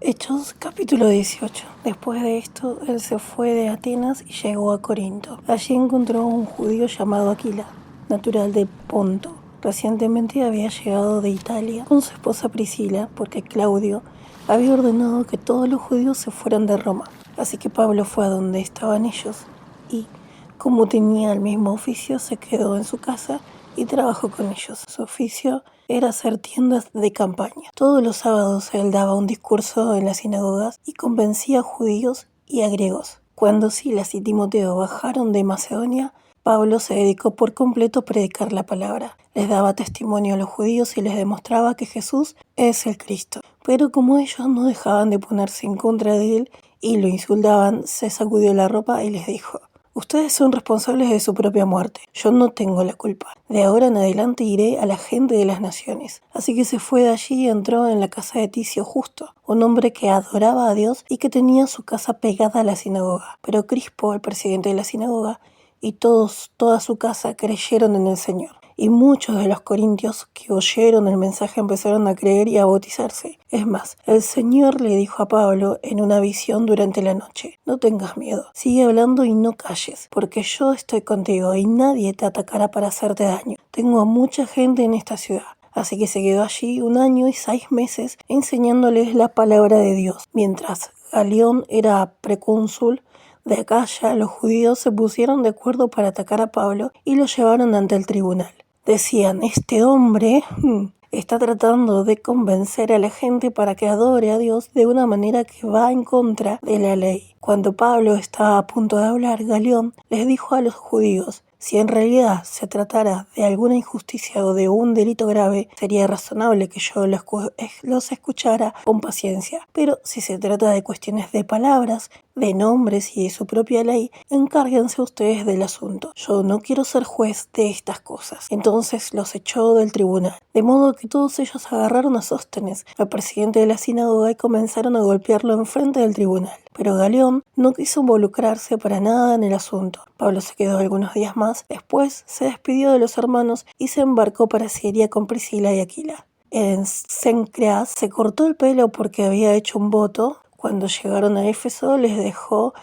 Hechos capítulo 18. Después de esto, él se fue de Atenas y llegó a Corinto. Allí encontró a un judío llamado Aquila, natural de Ponto. Recientemente había llegado de Italia con su esposa Priscila, porque Claudio había ordenado que todos los judíos se fueran de Roma. Así que Pablo fue a donde estaban ellos y, como tenía el mismo oficio, se quedó en su casa y trabajó con ellos. Su oficio era hacer tiendas de campaña. Todos los sábados él daba un discurso en las sinagogas y convencía a judíos y a griegos. Cuando Silas y Timoteo bajaron de Macedonia, Pablo se dedicó por completo a predicar la palabra. Les daba testimonio a los judíos y les demostraba que Jesús es el Cristo. Pero como ellos no dejaban de ponerse en contra de él y lo insultaban, se sacudió la ropa y les dijo: ustedes son responsables de su propia muerte. Yo no tengo la culpa. De ahora en adelante iré a la gente de las naciones. Así que se fue de allí y entró en la casa de Ticio Justo, un hombre que adoraba a Dios y que tenía su casa pegada a la sinagoga. Pero Crispo, el presidente de la sinagoga, y toda su casa creyeron en el Señor. Y muchos de los corintios que oyeron el mensaje empezaron a creer y a bautizarse. Es más, el Señor le dijo a Pablo en una visión durante la noche: no tengas miedo, sigue hablando y no calles, porque yo estoy contigo y nadie te atacará para hacerte daño. Tengo a mucha gente en esta ciudad. Así que se quedó allí 1 año y 6 meses enseñándoles la palabra de Dios. Mientras Galión era precónsul de Acaya, los judíos se pusieron de acuerdo para atacar a Pablo y lo llevaron ante el tribunal. Decían: este hombre está tratando de convencer a la gente para que adore a Dios de una manera que va en contra de la ley. Cuando Pablo estaba a punto de hablar, Galión les dijo a los judíos: si en realidad se tratara de alguna injusticia o de un delito grave, sería razonable que yo los escuchara con paciencia. Pero si se trata de cuestiones de palabras, de nombres y de su propia ley, encárguense ustedes del asunto. Yo no quiero ser juez de estas cosas. Entonces los echó del tribunal. De modo que todos ellos agarraron a Sóstenes, al presidente de la sinagoga, y comenzaron a golpearlo enfrente del tribunal. Pero Galión no quiso involucrarse para nada en el asunto. Pablo se quedó algunos días más. Después se despidió de los hermanos y se embarcó para Siria con Priscila y Aquila. En Cencreas se cortó el pelo porque había hecho un voto. Cuando llegaron a Éfeso los dejó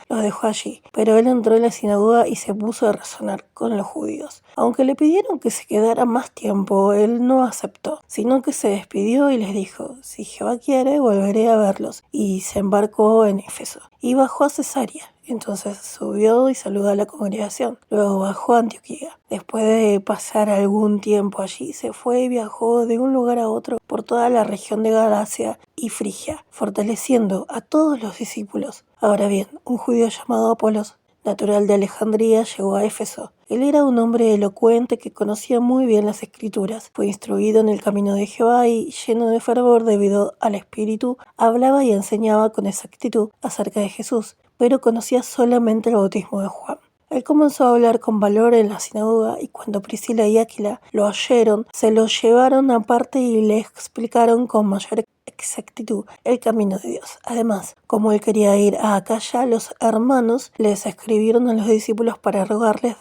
allí, pero él entró en la sinagoga y se puso a razonar con los judíos. Aunque le pidieron que se quedara más tiempo, él no aceptó, sino que se despidió y les dijo: si Jehová quiere, volveré a verlos. Y se embarcó en Éfeso y bajó a Cesarea. Entonces subió y saludó a la congregación. Luego bajó a Antioquía. Después de pasar algún tiempo allí, se fue y viajó de un lugar a otro por toda la región de Galacia y Frigia, fortaleciendo a todos los discípulos. Ahora bien, un judío llamado Apolos, natural de Alejandría, llegó a Éfeso. Él era un hombre elocuente que conocía muy bien las Escrituras. Fue instruido en el camino de Jehová y, lleno de fervor debido al Espíritu, hablaba y enseñaba con exactitud acerca de Jesús, pero conocía solamente el bautismo de Juan. Él comenzó a hablar con valor en la sinagoga, y cuando Priscila y Aquila lo oyeron, se lo llevaron aparte y le explicaron con mayor exactitud el camino de Dios. Además, como él quería ir a Acaya, los hermanos les escribieron a los discípulos para rogarles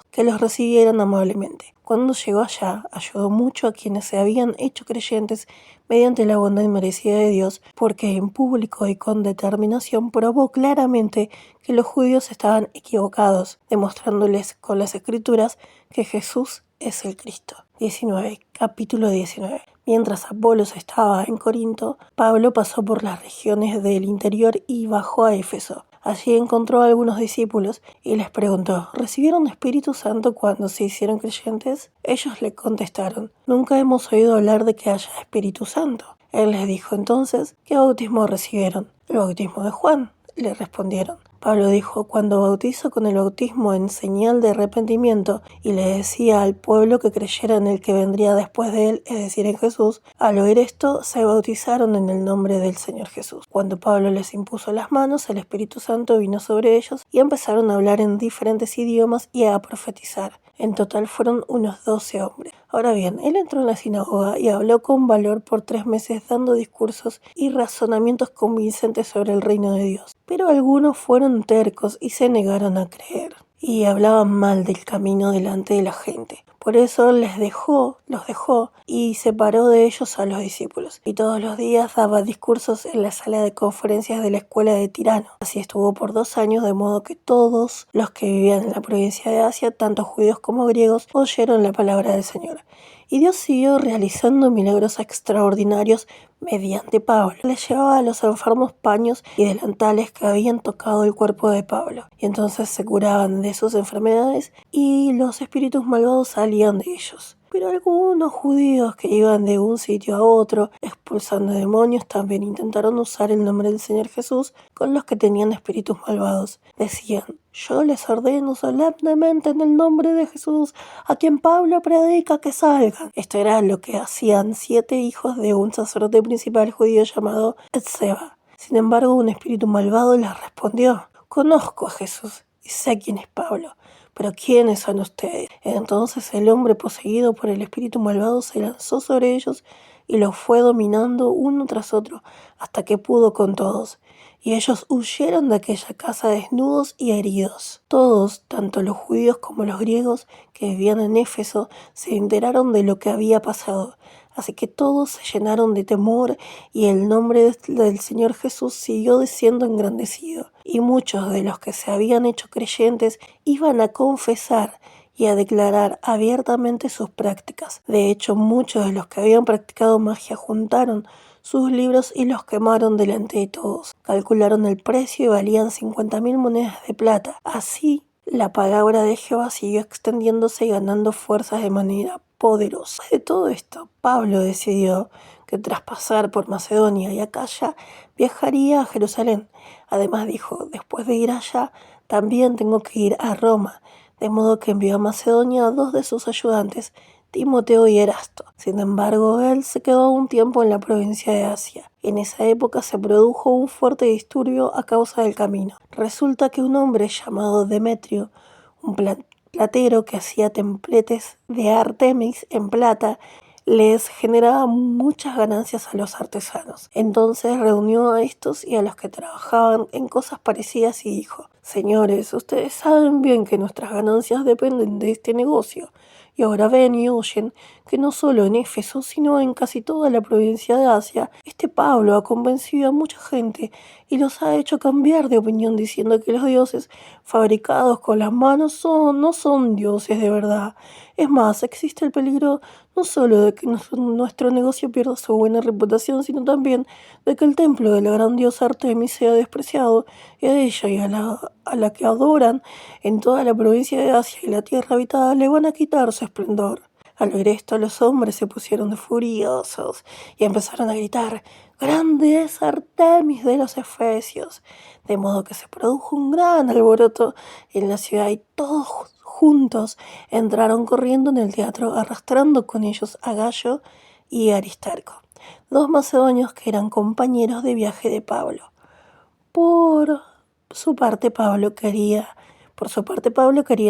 que los recibieran amablemente. Cuando llegó allá, ayudó mucho a quienes se habían hecho creyentes mediante la bondad inmerecida de Dios, porque en público y con determinación probó claramente que los judíos estaban equivocados, demostrándoles con las Escrituras que Jesús es el Cristo. Capítulo 19. Mientras Apolos estaba en Corinto, Pablo pasó por las regiones del interior y bajó a Éfeso. Allí encontró a algunos discípulos y les preguntó: ¿recibieron Espíritu Santo cuando se hicieron creyentes? Ellos le contestaron: nunca hemos oído hablar de que haya Espíritu Santo. Él les dijo entonces: ¿qué bautismo recibieron? El bautismo de Juan, le respondieron. Pablo dijo: cuando bautizo con el bautismo en señal de arrepentimiento, y le decía al pueblo que creyera en el que vendría después de él, es decir, en Jesús. Al oír esto, se bautizaron en el nombre del Señor Jesús. Cuando Pablo les impuso las manos, el Espíritu Santo vino sobre ellos y empezaron a hablar en diferentes idiomas y a profetizar. En total fueron unos 12 hombres. Ahora bien, él entró en la sinagoga y habló con valor por 3 meses, dando discursos y razonamientos convincentes sobre el reino de Dios. Pero algunos fueron tercos y se negaron a creer, y hablaban mal del camino delante de la gente. Por eso los dejó y separó de ellos a los discípulos. Y todos los días daba discursos en la sala de conferencias de la escuela de Tirano. Así estuvo por 2 años, de modo que todos los que vivían en la provincia de Asia, tanto judíos como griegos, oyeron la palabra del Señor. Y Dios siguió realizando milagros extraordinarios mediante Pablo. Les llevaba a los enfermos paños y delantales que habían tocado el cuerpo de Pablo, y entonces se curaban de sus enfermedades y los espíritus malvados salían de ellos. Pero algunos judíos que iban de un sitio a otro expulsando demonios también intentaron usar el nombre del Señor Jesús con los que tenían espíritus malvados. Decían: yo les ordeno solemnemente en el nombre de Jesús, a quien Pablo predica, que salgan. Esto era lo que hacían 7 hijos de un sacerdote principal judío llamado Etseba. Sin embargo, un espíritu malvado les respondió: conozco a Jesús y sé quién es Pablo, pero ¿quiénes son ustedes? Entonces el hombre poseído por el espíritu malvado se lanzó sobre ellos y los fue dominando uno tras otro hasta que pudo con todos. Y ellos huyeron de aquella casa desnudos y heridos. Todos, tanto los judíos como los griegos que vivían en Éfeso, se enteraron de lo que había pasado. Así que todos se llenaron de temor y el nombre del Señor Jesús siguió siendo engrandecido. Y muchos de los que se habían hecho creyentes iban a confesar y a declarar abiertamente sus prácticas. De hecho, muchos de los que habían practicado magia juntaron sus libros y los quemaron delante de todos. Calcularon el precio y valían 50.000 monedas de plata. Así, la palabra de Jehová siguió extendiéndose y ganando fuerzas de manera poderosa. De todo esto, Pablo decidió que tras pasar por Macedonia y Acaya, viajaría a Jerusalén. Además dijo: después de ir allá, también tengo que ir a Roma. De modo que envió a Macedonia a 2 de sus ayudantes, Timoteo y Erasto. Sin embargo, él se quedó un tiempo en la provincia de Asia. En esa época se produjo un fuerte disturbio a causa del camino. Resulta que un hombre llamado Demetrio, un platero que hacía templetes de Artemis en plata, les generaba muchas ganancias a los artesanos. Entonces reunió a estos y a los que trabajaban en cosas parecidas y dijo: señores, ustedes saben bien que nuestras ganancias dependen de este negocio. Y ahora ven y oyen que no solo en Éfeso, sino en casi toda la provincia de Asia, este Pablo ha convencido a mucha gente y los ha hecho cambiar de opinión, diciendo que los dioses fabricados con las manos no son dioses de verdad. Es más, existe el peligro no solo de que nuestro negocio pierda su buena reputación, sino también de que el templo de la gran diosa Artemis sea despreciado, y a ella y a la que adoran en toda la provincia de Asia y la tierra habitada le van a quitar su esplendor. Al oír esto, los hombres se pusieron furiosos y empezaron a gritar: ¡grande es Artemis de los Efesios! De modo que se produjo un gran alboroto en la ciudad y todos juntos entraron corriendo en el teatro, arrastrando con ellos a Gayo y Aristarco, 2 macedonios que eran compañeros de viaje de Pablo. Por su parte, Pablo quería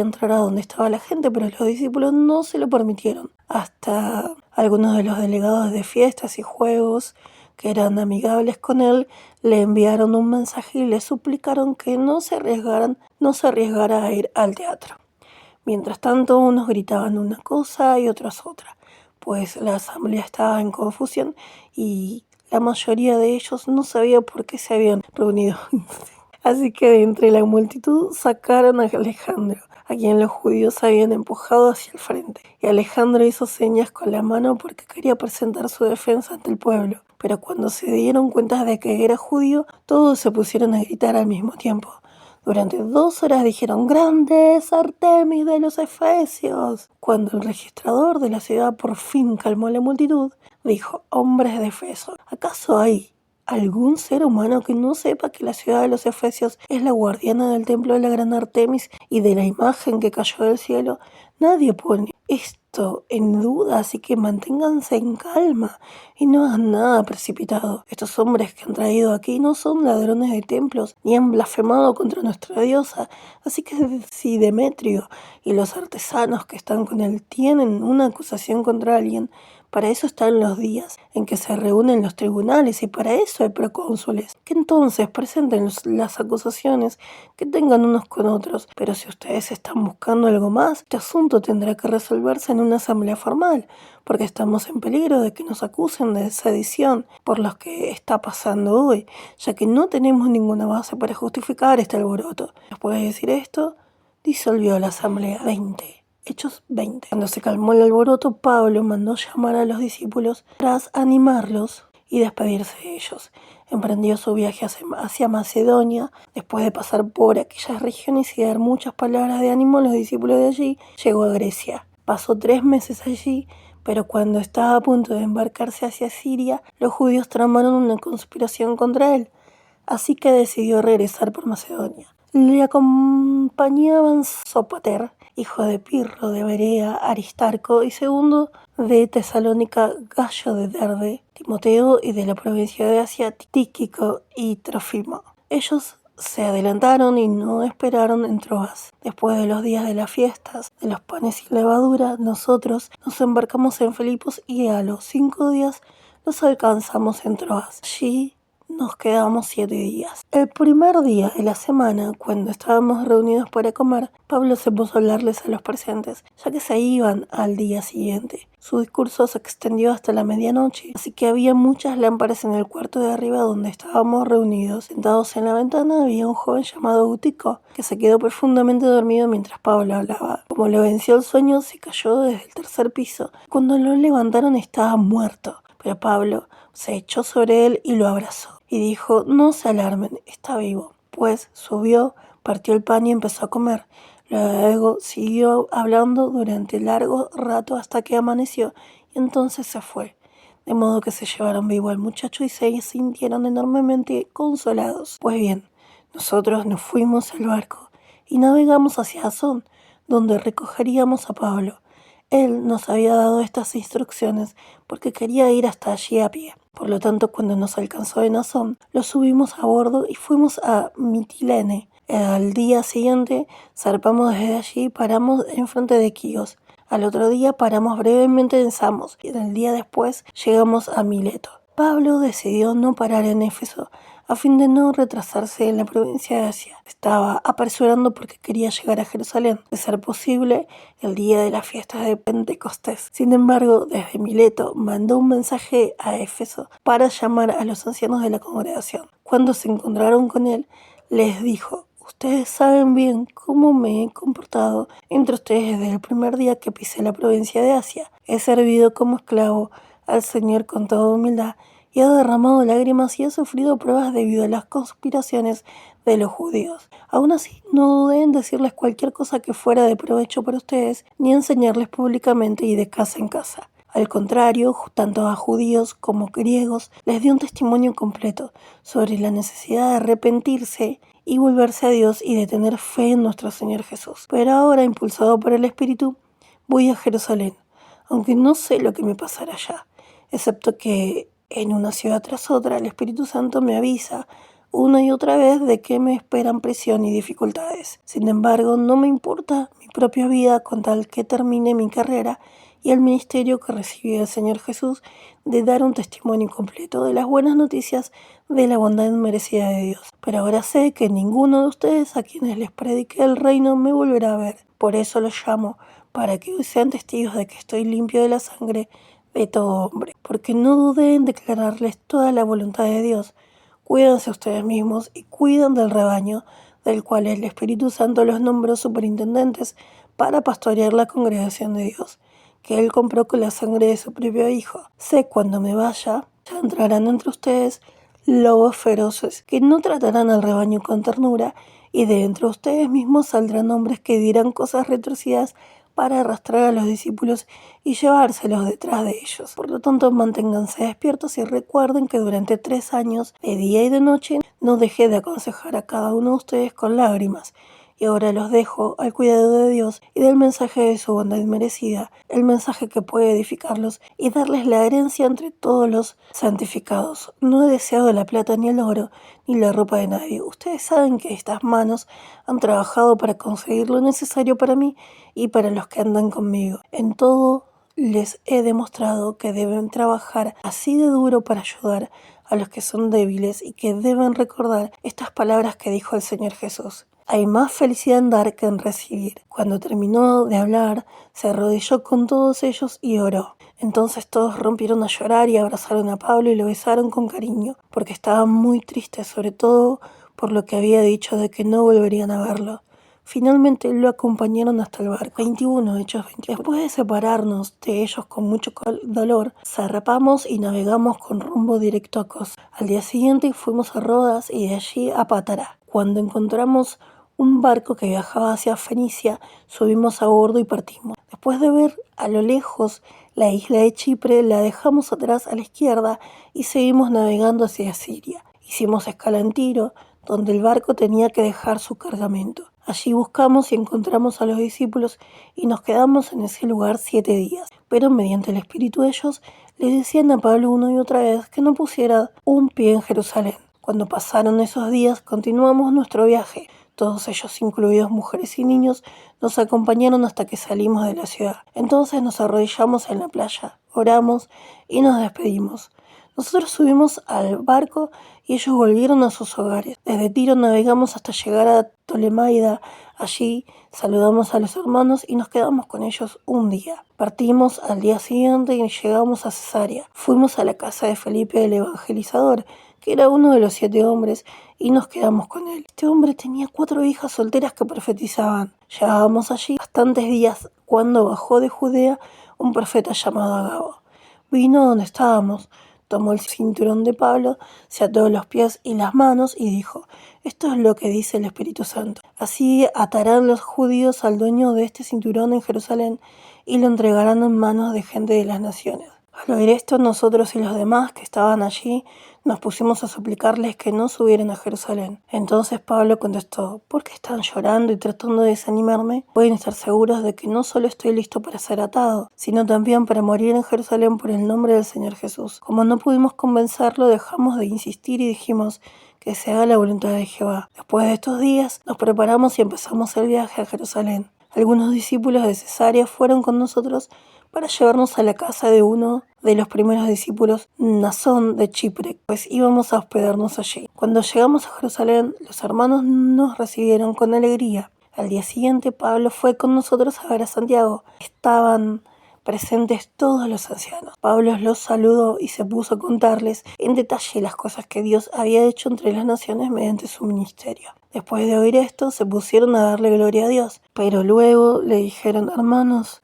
entrar a donde estaba la gente, pero los discípulos no se lo permitieron. Hasta algunos de los delegados de fiestas y juegos, que eran amigables con él, le enviaron un mensaje y le suplicaron que no se arriesgara a ir al teatro. Mientras tanto, unos gritaban una cosa y otros otra, pues la asamblea estaba en confusión y la mayoría de ellos no sabía por qué se habían reunido. Así que de entre la multitud sacaron a Alejandro, a quien los judíos habían empujado hacia el frente. Y Alejandro hizo señas con la mano porque quería presentar su defensa ante el pueblo. Pero cuando se dieron cuenta de que era judío, todos se pusieron a gritar al mismo tiempo. Durante 2 horas dijeron: ¡grande es Artemis de los Efesios! Cuando el registrador de la ciudad por fin calmó a la multitud, dijo: hombres de Efeso, ¿acaso hay algún ser humano que no sepa que la ciudad de los Efesios es la guardiana del templo de la gran Artemis y de la imagen que cayó del cielo? Nadie pone esto en duda, así que manténganse en calma y no hagan nada precipitado. Estos hombres que han traído aquí no son ladrones de templos ni han blasfemado contra nuestra diosa, así que si Demetrio y los artesanos que están con él tienen una acusación contra alguien, Para eso están los días en que se reúnen los tribunales y para eso hay procónsules, que entonces presenten las acusaciones que tengan unos con otros. Pero si ustedes están buscando algo más, este asunto tendrá que resolverse en una asamblea formal, porque estamos en peligro de que nos acusen de sedición por lo que está pasando hoy, ya que no tenemos ninguna base para justificar este alboroto. Después de decir esto, disolvió la asamblea. 20. Hechos 20. Cuando se calmó el alboroto, Pablo mandó llamar a los discípulos tras animarlos y despedirse de ellos. Emprendió su viaje hacia Macedonia. Después de pasar por aquellas regiones y dar muchas palabras de ánimo a los discípulos de allí, llegó a Grecia. Pasó 3 meses allí, pero cuando estaba a punto de embarcarse hacia Siria, los judíos tramaron una conspiración contra él, así que decidió regresar por Macedonia. Le acompañaban Sópater, hijo de Pirro de Berea, Aristarco y segundo de Tesalónica, Gallo de Derbe, Timoteo y de la provincia de Asia, Tíquico y Trófimo. Ellos se adelantaron y no esperaron en Troas. Después de los días de las fiestas, de los panes y levadura, nosotros nos embarcamos en Filipos y a los 5 días los alcanzamos en Troas. Allí nos quedamos 7 días. El primer día de la semana, cuando estábamos reunidos para comer, Pablo se puso a hablarles a los presentes, ya que se iban al día siguiente. Su discurso se extendió hasta la medianoche, así que había muchas lámparas en el cuarto de arriba donde estábamos reunidos. Sentados en la ventana había un joven llamado Eutico, que se quedó profundamente dormido mientras Pablo hablaba. Como lo venció el sueño, se cayó desde el 3er piso. Cuando lo levantaron estaba muerto, pero Pablo se echó sobre él y lo abrazó. Y dijo, no se alarmen, está vivo. Pues subió, partió el pan y empezó a comer. Luego siguió hablando durante largo rato hasta que amaneció y entonces se fue. De modo que se llevaron vivo al muchacho y se sintieron enormemente consolados. Pues bien, nosotros nos fuimos al barco y navegamos hacia Asón, donde recogeríamos a Pablo. Él nos había dado estas instrucciones porque quería ir hasta allí a pie. Por lo tanto, cuando nos alcanzó en Asón, lo subimos a bordo y fuimos a Mitilene. Al día siguiente zarpamos desde allí y paramos enfrente de Quíos. Al otro día paramos brevemente en Samos y el día después llegamos a Mileto. Pablo decidió no parar en Éfeso a fin de no retrasarse en la provincia de Asia. Estaba apresurando porque quería llegar a Jerusalén, de ser posible, el día de las fiestas de Pentecostés. Sin embargo, desde Mileto mandó un mensaje a Éfeso para llamar a los ancianos de la congregación. Cuando se encontraron con él, les dijo, ustedes saben bien cómo me he comportado entre ustedes desde el primer día que pisé la provincia de Asia. He servido como esclavo al Señor con toda humildad y ha derramado lágrimas y ha sufrido pruebas debido a las conspiraciones de los judíos. Aún así, no dudé en decirles cualquier cosa que fuera de provecho para ustedes, ni enseñarles públicamente y de casa en casa. Al contrario, tanto a judíos como griegos les di un testimonio completo sobre la necesidad de arrepentirse y volverse a Dios y de tener fe en nuestro Señor Jesús. Pero ahora, impulsado por el Espíritu, voy a Jerusalén, aunque no sé lo que me pasará allá, excepto que en una ciudad tras otra el Espíritu Santo me avisa una y otra vez de que me esperan presión y dificultades. Sin embargo, no me importa mi propia vida con tal que termine mi carrera y el ministerio que recibí del Señor Jesús de dar un testimonio completo de las buenas noticias de la bondad merecida de Dios. Pero ahora sé que ninguno de ustedes a quienes les prediqué el reino me volverá a ver. Por eso los llamo, para que hoy sean testigos de que estoy limpio de la sangre de todo hombre, porque no dudé en declararles toda la voluntad de Dios. Cuídense ustedes mismos y cuidan del rebaño, del cual el Espíritu Santo los nombró superintendentes para pastorear la congregación de Dios, que Él compró con la sangre de su propio Hijo. Sé cuando me vaya, ya entrarán entre ustedes lobos feroces, que no tratarán al rebaño con ternura, y de entre ustedes mismos saldrán hombres que dirán cosas retorcidas para arrastrar a los discípulos y llevárselos detrás de ellos. Por lo tanto, manténganse despiertos y recuerden que durante 3 años, de día y de noche, no dejé de aconsejar a cada uno de ustedes con lágrimas. Y ahora los dejo al cuidado de Dios y del mensaje de su bondad inmerecida, el mensaje que puede edificarlos y darles la herencia entre todos los santificados. No he deseado la plata ni el oro, ni la ropa de nadie. Ustedes saben que estas manos han trabajado para conseguir lo necesario para mí y para los que andan conmigo. En todo les he demostrado que deben trabajar así de duro para ayudar a los que son débiles y que deben recordar estas palabras que dijo el Señor Jesús. Hay más felicidad en dar que en recibir. Cuando terminó de hablar, se arrodilló con todos ellos y oró. Entonces todos rompieron a llorar y abrazaron a Pablo y lo besaron con cariño, porque estaban muy tristes, sobre todo por lo que había dicho de que no volverían a verlo. Finalmente lo acompañaron hasta el barco. 21, Hechos 20. Después de separarnos de ellos con mucho dolor, zarpamos y navegamos con rumbo directo a Kos. Al día siguiente fuimos a Rodas y de allí a Pátara. Cuando encontramos un barco que viajaba hacia Fenicia, subimos a bordo y partimos. Después de ver a lo lejos la isla de Chipre, la dejamos atrás a la izquierda y seguimos navegando hacia Siria. Hicimos escala en Tiro, donde el barco tenía que dejar su cargamento. Allí buscamos y encontramos a los discípulos y nos quedamos en ese lugar 7 días. Pero mediante el Espíritu de ellos le decían a Pablo una y otra vez que no pusiera un pie en Jerusalén. Cuando pasaron esos días continuamos nuestro viaje. Todos ellos, incluidos mujeres y niños, nos acompañaron hasta que salimos de la ciudad. Entonces nos arrodillamos en la playa, oramos y nos despedimos. Nosotros subimos al barco y ellos volvieron a sus hogares. Desde Tiro navegamos hasta llegar a Ptolemaida. Allí saludamos a los hermanos y nos quedamos con ellos un día. Partimos al día siguiente y llegamos a Cesarea. Fuimos a la casa de Felipe el evangelizador, que era uno de los 7 hombres, y nos quedamos con él. Este hombre tenía 4 hijas solteras que profetizaban. Llevábamos allí bastantes días cuando bajó de Judea un profeta llamado Agabo. Vino donde estábamos, tomó el cinturón de Pablo, se ató los pies y las manos y dijo: esto es lo que dice el Espíritu Santo. Así atarán los judíos al dueño de este cinturón en Jerusalén y lo entregarán en manos de gente de las naciones. Al oír esto, nosotros y los demás que estaban allí nos pusimos a suplicarles que no subieran a Jerusalén. Entonces Pablo contestó: ¿por qué están llorando y tratando de desanimarme? Pueden estar seguros de que no solo estoy listo para ser atado, sino también para morir en Jerusalén por el nombre del Señor Jesús. Como no pudimos convencerlo, dejamos de insistir y dijimos: que se haga la voluntad de Jehová. Después de estos días, nos preparamos y empezamos el viaje a Jerusalén. Algunos discípulos de Cesarea fueron con nosotros para llevarnos a la casa de uno de los primeros discípulos, Mnasón de Chipre, pues íbamos a hospedarnos allí. Cuando llegamos a Jerusalén, los hermanos nos recibieron con alegría. Al día siguiente, Pablo fue con nosotros a ver a Santiago. Estaban presentes todos los ancianos. Pablo los saludó y se puso a contarles en detalle las cosas que Dios había hecho entre las naciones mediante su ministerio. Después de oír esto, se pusieron a darle gloria a Dios. Pero luego le dijeron: hermanos,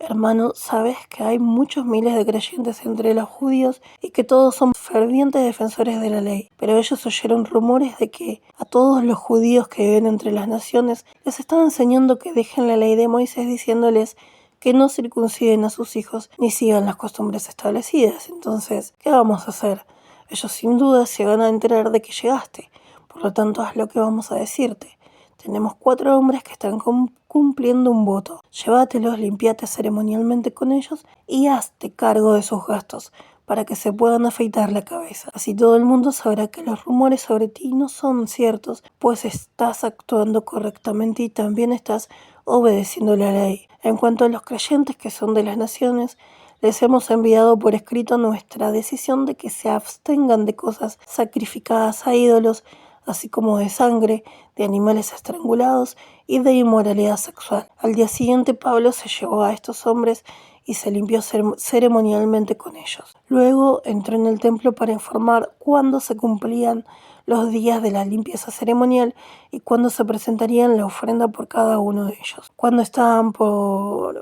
¿sabes que hay muchos miles de creyentes entre los judíos y que todos son fervientes defensores de la ley? Pero ellos oyeron rumores de que a todos los judíos que viven entre las naciones les estaba enseñando que dejen la ley de Moisés, diciéndoles que no circunciden a sus hijos ni sigan las costumbres establecidas. Entonces, ¿qué vamos a hacer? Ellos sin duda se van a enterar de que llegaste. Por lo tanto, haz lo que vamos a decirte. Tenemos 4 hombres que están cumpliendo un voto. Llévatelos, limpiate ceremonialmente con ellos y hazte cargo de sus gastos para que se puedan afeitar la cabeza. Así todo el mundo sabrá que los rumores sobre ti no son ciertos, pues estás actuando correctamente y también estás obedeciendo la ley. En cuanto a los creyentes que son de las naciones, les hemos enviado por escrito nuestra decisión de que se abstengan de cosas sacrificadas a ídolos, así como de sangre, de animales estrangulados y de inmoralidad sexual. Al día siguiente Pablo se llevó a estos hombres y se limpió ceremonialmente con ellos. Luego entró en el templo para informar cuándo se cumplían los días de la limpieza ceremonial y cuándo se presentarían la ofrenda por cada uno de ellos. Cuando estaban por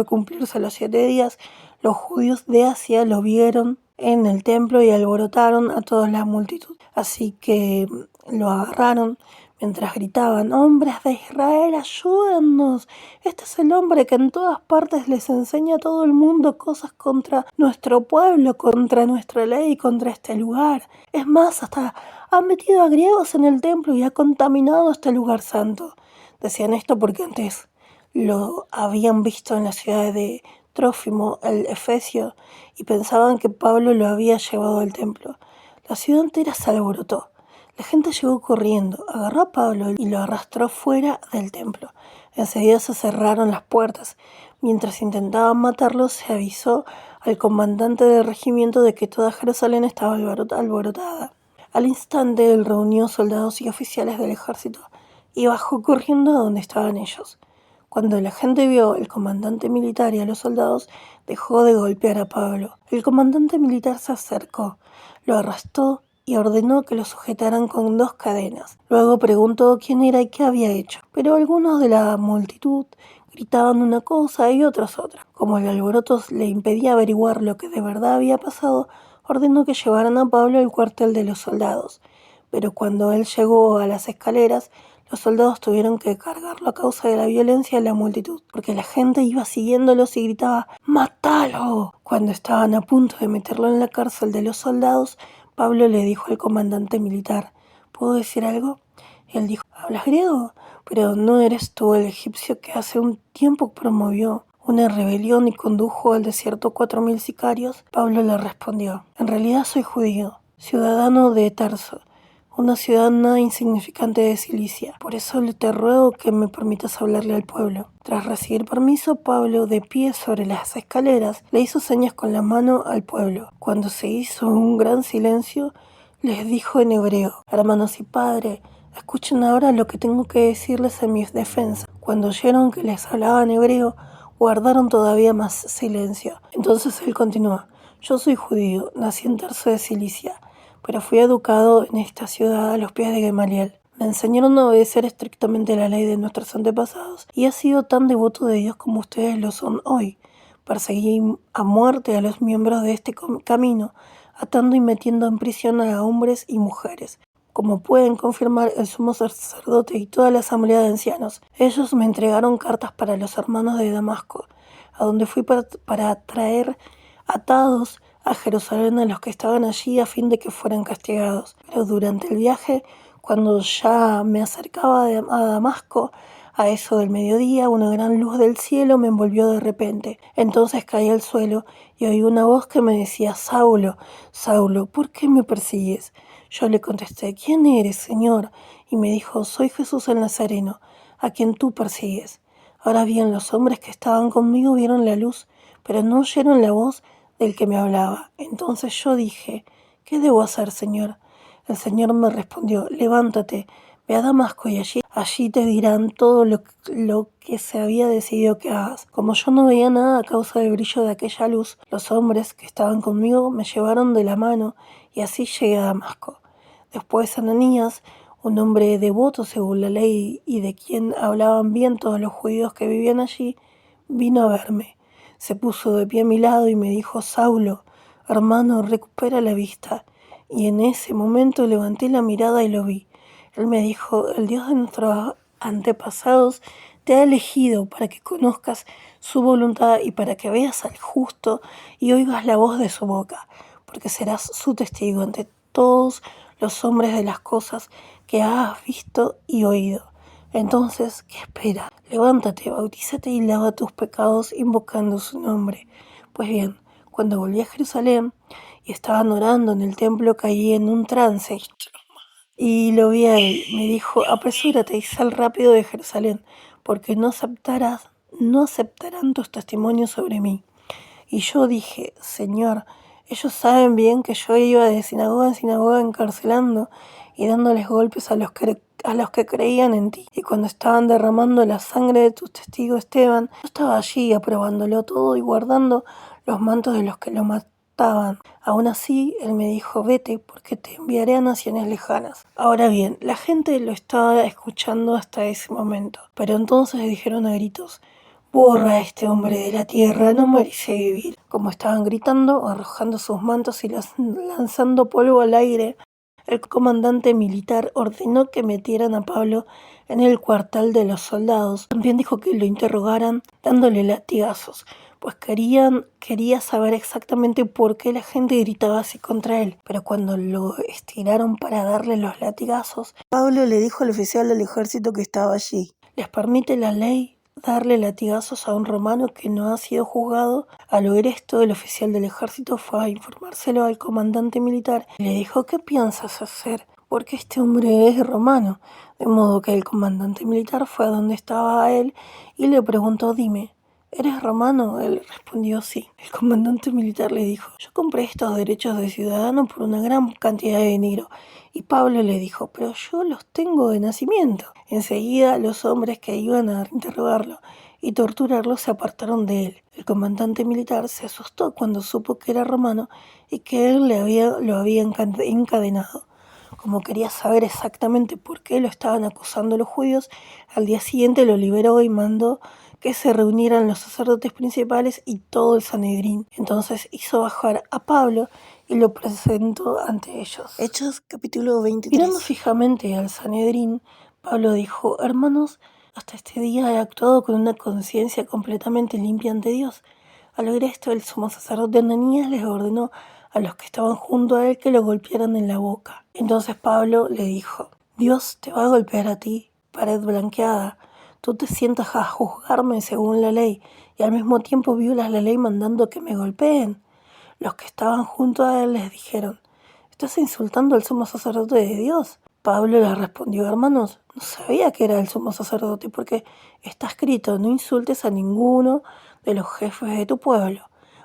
cumplirse los 7 días, los judíos de Asia lo vieron en el templo y alborotaron a toda la multitud. Así que lo agarraron mientras gritaban: hombres de Israel, ayúdennos. Este es el hombre que en todas partes les enseña a todo el mundo cosas contra nuestro pueblo, contra nuestra ley, contra este lugar. Es más, hasta ha metido a griegos en el templo y ha contaminado este lugar santo. Decían esto porque antes lo habían visto en la ciudad de Trófimo, el efesio, y pensaban que Pablo lo había llevado al templo. La ciudad entera se alborotó. La gente llegó corriendo, agarró a Pablo y lo arrastró fuera del templo. Enseguida se cerraron las puertas, Mientras intentaban matarlo, se avisó al comandante del regimiento de que toda Jerusalén estaba alborotada. Al instante, él reunió soldados y oficiales del ejército y bajó corriendo a donde estaban ellos. Cuando la gente vio al comandante militar y a los soldados, dejó de golpear a Pablo. El comandante militar se acercó, lo arrestó y ordenó que lo sujetaran con 2 cadenas. Luego preguntó quién era y qué había hecho, pero algunos de la multitud gritaban una cosa y otros otra. Como el alboroto le impedía averiguar lo que de verdad había pasado, ordenó que llevaran a Pablo al cuartel de los soldados. Pero cuando él llegó a las escaleras, los soldados tuvieron que cargarlo a causa de la violencia de la multitud, porque la gente iba siguiéndolos y gritaba ¡Mátalo! Cuando estaban a punto de meterlo en la cárcel de los soldados, Pablo le dijo al comandante militar: ¿puedo decir algo? Él dijo: ¿hablas griego? Pero ¿no eres tú el egipcio que hace un tiempo promovió una rebelión y condujo al desierto 4000 sicarios? Pablo le respondió: en realidad soy judío, ciudadano de Tarso, una ciudad nada insignificante de Cilicia. Por eso te ruego que me permitas hablarle al pueblo. Tras recibir permiso, Pablo, de pie sobre las escaleras, le hizo señas con la mano al pueblo. Cuando se hizo un gran silencio, les dijo en hebreo: hermanos y padre, escuchen ahora lo que tengo que decirles en mi defensa. Cuando oyeron que les hablaba en hebreo, guardaron todavía más silencio. Entonces él continuó: yo soy judío, nací en Tarso de Cilicia, pero fui educado en esta ciudad a los pies de Gamaliel. Me enseñaron a obedecer estrictamente la ley de nuestros antepasados y he sido tan devoto de Dios como ustedes lo son hoy. Perseguí a muerte a los miembros de este camino, atando y metiendo en prisión a hombres y mujeres, como pueden confirmar el sumo sacerdote y toda la asamblea de ancianos. Ellos me entregaron cartas para los hermanos de Damasco, a donde fui para traer atados a Jerusalén a los que estaban allí a fin de que fueran castigados. Pero durante el viaje, cuando ya me acercaba a Damasco, a eso del mediodía, una gran luz del cielo me envolvió de repente. Entonces caí al suelo y oí una voz que me decía: Saulo, Saulo, ¿por qué me persigues? Yo le contesté: ¿quién eres, Señor? Y me dijo: soy Jesús el Nazareno, a quien tú persigues. Ahora bien, los hombres que estaban conmigo vieron la luz, pero no oyeron la voz del que me hablaba. Entonces yo dije: ¿qué debo hacer, Señor? El Señor me respondió: levántate, ve a Damasco y allí te dirán todo lo que se había decidido que hagas. Como yo no veía nada a causa del brillo de aquella luz, los hombres que estaban conmigo me llevaron de la mano y así llegué a Damasco. Después Ananías, un hombre devoto según la ley y de quien hablaban bien todos los judíos que vivían allí, vino a verme. Se puso de pie a mi lado y me dijo: Saulo, hermano, recupera la vista. Y en ese momento levanté la mirada y lo vi. Él me dijo: el Dios de nuestros antepasados te ha elegido para que conozcas su voluntad y para que veas al justo y oigas la voz de su boca, porque serás su testigo ante todos los hombres de las cosas que has visto y oído. Entonces, ¿qué esperas? Levántate, bautízate y lava tus pecados invocando su nombre. Pues bien, cuando volví a Jerusalén y estaban orando en el templo, caí en un trance y lo vi a él. Me dijo: apresúrate y sal rápido de Jerusalén, porque no aceptarán tus testimonios sobre mí. Y yo dije: Señor, ellos saben bien que yo iba de sinagoga en sinagoga encarcelando y dándoles golpes a los que creían en ti. Y cuando estaban derramando la sangre de tu testigo Esteban, yo estaba allí aprobándolo todo y guardando los mantos de los que lo mataban. Aún así, él me dijo: vete, porque te enviaré a naciones lejanas. Ahora bien, la gente lo estaba escuchando hasta ese momento, pero entonces dijeron a gritos: borra a este hombre de la tierra, no merece vivir. Como estaban gritando, arrojando sus mantos y lanzando polvo al aire, el comandante militar ordenó que metieran a Pablo en el cuartel de los soldados. También dijo que lo interrogaran dándole latigazos, pues quería saber exactamente por qué la gente gritaba así contra él. Pero cuando lo estiraron para darle los latigazos, Pablo le dijo al oficial del ejército que estaba allí: ¿les permite la ley darle latigazos a un romano que no ha sido juzgado? Al oír esto, el oficial del ejército fue a informárselo al comandante militar y le dijo: ¿qué piensas hacer? Porque este hombre es romano. De modo que el comandante militar fue a donde estaba él y le preguntó: dime, ¿Eres romano? Él respondió sí. El comandante militar le dijo, yo compré estos derechos de ciudadano por una gran cantidad de dinero. Y Pablo le dijo, pero yo los tengo de nacimiento. Enseguida los hombres que iban a interrogarlo y torturarlo se apartaron de él. El comandante militar se asustó cuando supo que era romano y que él lo había encadenado. Como quería saber exactamente por qué lo estaban acusando los judíos, al día siguiente lo liberó y mandó que se reunieran los sacerdotes principales y todo el Sanedrín. Entonces hizo bajar a Pablo y lo presentó ante ellos. Hechos capítulo 23. Mirando fijamente al Sanedrín, Pablo dijo, hermanos, hasta este día he actuado con una conciencia completamente limpia ante Dios. Al oír esto, el sumo sacerdote Ananías les ordenó a los que estaban junto a él que lo golpearan en la boca. Entonces Pablo le dijo, Dios te va a golpear a ti, pared blanqueada. Tú te sientas a juzgarme según la ley y al mismo tiempo violas la ley mandando que me golpeen. Los que estaban junto a él les dijeron, ¿estás insultando al sumo sacerdote de Dios? Pablo les respondió, hermanos, no sabía que era el sumo sacerdote porque está escrito, no insultes a ninguno de los jefes de tu pueblo.